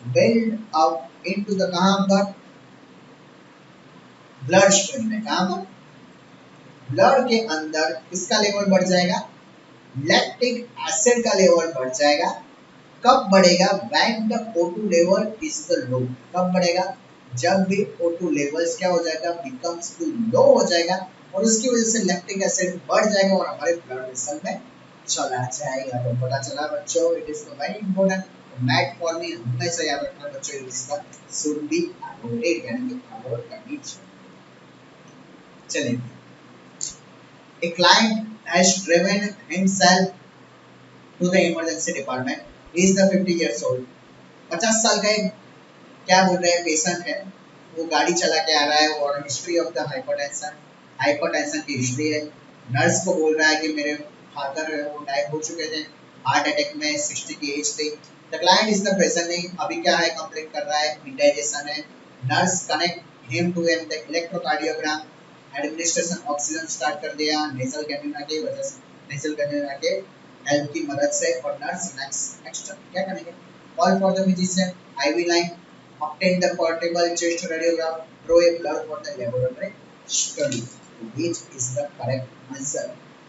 बिल्ड अप इनटू द कहां पर? ब्लड स्ट्रीम में। कहां पर? ब्लड के अंदर किसका लेवल बढ़ जाएगा? लैक्टिक एसिड का लेवल बढ़ जाएगा। कब बढ़ेगा? When the O2 level is the low. कब बढ़ेगा? जब भी O2 लेवल्स क्या हो जाएगा? बिकम्स टू लो हो जाएगा और उसकी वजह से लैक्टिक एसिड बढ़ जाएगा और हमारे ब्लड वेसल में चला जाएगा। तो पता चला बच्चों, it is very important. Metformin हमेशा याद रखना बच्चों, इसका शुड बी अवॉइडेड, यानी कि अवॉइड करनी चाहिए। चलिए, a client has driven himself to the emergency department. He is the 50 years old। 50 साल का एक क्या बोल रहे हैं पेशेंट है, वो गाड़ी चला के आ रहा है और history of the hypertension, hypertension की हिस्ट्री है। नर्स को बोल रहा है कि मेरे फादर वो डाइट हो चुके थे हार्ट अटैक में, 60 की एज थी। The client is the present, अभी क्या है? कंप्लेंट कर रहा है, इंडाइजेशन है। Nurse connect him to am the electrocardiogram, administration oxygen start कर दिया नेजल कैन्यूला की वजह से, नेजल कैन्यूला के हेल्प की मदद से। और नर्स नेक्स्ट क्या करेंगे? Call for the physician, IV line, obtain the portable chest radiograph, draw a blood for the laboratory study, which is the correct answer।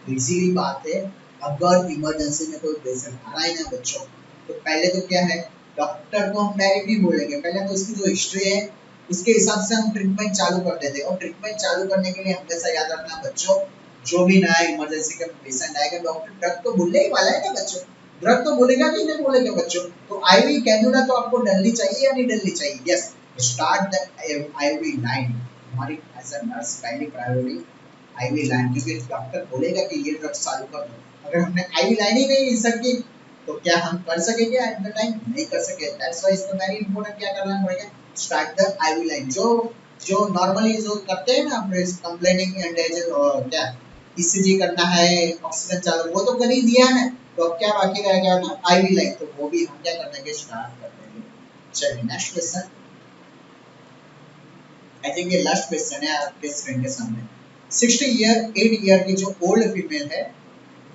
Easy बात है, अगर इमरजेंसी में कोई पेशेंट आ रहा है ना बच्चों, तो पहले तो क्या है, डॉक्टर को हम डायरेक्ट नहीं बोलेंगे, पहले तो उसकी जो हिस्ट्री है उसके हिसाब से हम ट्रीटमेंट चालू कर देते हैं। और ट्रीटमेंट चालू करने के लिए हमेशा याद रखना बच्चों, जो भी नया इमरजेंसी का पेशेंट आएगा डॉक्टर ड्रग तो बोलने ही वाला है ना बच्चों, ड्रग तो बोलेगा कि नहीं बोलेगा बच्चों। तो आईवी कैन्युला तो आपको डलनी चाहिए या नहीं डलनी चाहिए? Yes, start the IV line. हमारी एज अ नर्स पहली प्रायोरिटी आईवी लाइन, क्योंकि डॉक्टर बोलेगा कि ये ड्रग चालू कर दो। अगर हमने आईवी लाइन ही नहीं इंसर्ट की तो क्या हम कर सकेंगे एट द टाइम? नहीं कर सके। That's why it's very important क्या करना पड़ेगा, स्टार्ट द आईवी लाइन। जो नॉर्मली जो करते हैं ना अपने कंप्लेनिंग एंड क्या ईसीजी करना है, ऑक्सीजन चालू, वो तो कर ही दिया है। तो अब क्या बाकी रह गया ना, आईवी लाइन। तो वो भी हम क्या कर देंगे, स्टार्ट कर देंगे। चलिए नेक्स्ट क्वेश्चन। आई थिंक ये लास्ट क्वेश्चन है आपके स्क्रीन के सामने। 68 ईयर की जो ओल्ड फीमेल है,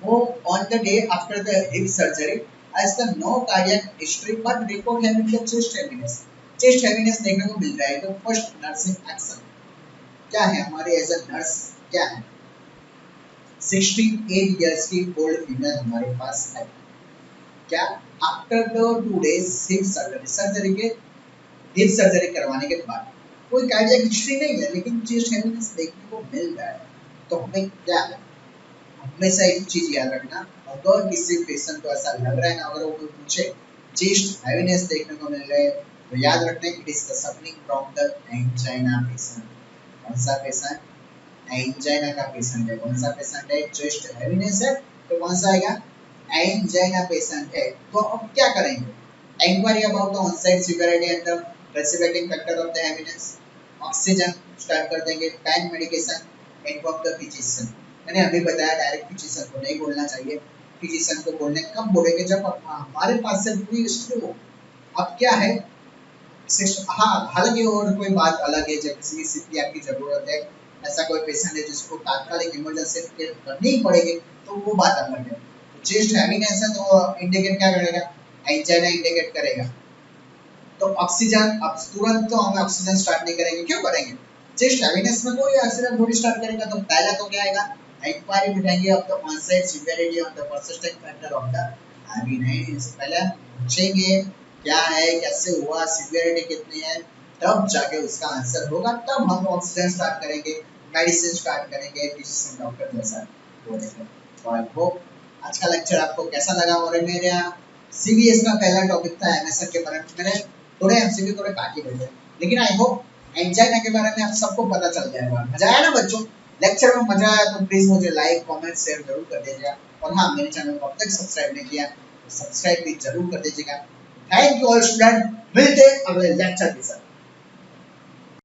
वो on the day after the hip surgery has the no cardiac history but report having the chest heaviness। chest heaviness देखने को मिल रहा है। तो फर्स्ट नर्सिंग एक्शन क्या है हमारे एज अ नर्स, क्या है? 68 इयर्स की ओल्ड फीमेल हमारे पास है, क्या after the 2 days hip surgery, surgery के हिप सर्जरी करवाने के बाद कोई कार्डियक हिस्ट्री नहीं है लेकिन चेस्ट हेवीनेस देखने को मिल रहा है। तो हमें क्या है, हमेशा एक चीज याद रखना, अगर किसी पेशेंट को ऐसा लग रहा है ना, अगर वो कोई पूछे चेस्ट हेवीनेस देखने को मिल रहा है, तो याद रखना it is suffering from the angina patient. कौन सा पेशेंट? एंजाइना का पेशेंट है। कौन सा पेशेंट है? चेस्ट हेवीनेस है तो कौन सा आएगा? एंजाइना पेशेंट है। तो अब क्या करेंगे? Inquiry about the onsite severity and the precipitating factor of the heaviness, oxygen start कर देंगे, pain medication, inform the physician. मैंने अभी बताया डायरेक्ट फिजिशियन को नहीं बोलना चाहिए। फिजिशियन को बोलने कब बोलेंगे, जब हमारे पास से पूरी हिस्ट्री हो। अब क्या है, हाँ हालांकि और कोई बात अलग है, जब किसी की सीपीआर की जरूरत है, ऐसा कोई पेशेंट है जिसको तात्कालिक इमरजेंसी केयर करनी ही पड़ेगी, तो वो बात अलग है। तो चेस्ट हैवीनेस है तो इंडिकेट क्या करेगा? एंजाइना इंडिकेट करेगा। तो ऑक्सीजन, अब तुरंत तो हम ऑक्सीजन स्टार्ट नहीं करेंगे, क्यों करेंगे? चेस्ट हैवीनेस में कोई ऑक्सीजन थोड़ी स्टार्ट करेगा। तो पहला तो क्या आएगा, इंक्वायरी बिठाएंगे of the onsite severity of the persistent factor of the heaviness. पहले पूछेंगे क्या है, कैसे हुआ, सिवियरिटी कितनी है, तब जाके उसका आंसर होगा। तब हम ऑक्सीजन स्टार्ट करेंगे, मेडिसिन स्टार्ट करेंगे, फिजिशियन डॉक्टर जैसा बोलेंगे। तो आई होप आज का लेक्चर आपको कैसा लगा। और मेरे यहाँ सीबीएस का पहला टॉपिक था एमएसएन के बारे में, मैंने थोड़े एमसीक्यू थोड़े काट के भेजे, लेकिन आई होप एंजाइना के बारे में आप सबको पता चल जाएगा। मजा आया ना बच्चों? लेक्चर में मजा आया तो प्लीज मुझे लाइक कमेंट शेयर जरूर कर दीजिएगा। और हाँ, मेरे चैनल को अब तक सब्सक्राइब नहीं किया तो सब्सक्राइब भी जरूर कर दीजिएगा। थैंक यू ऑल स्टूडेंट, मिलते हैं अगले लेक्चर के साथ।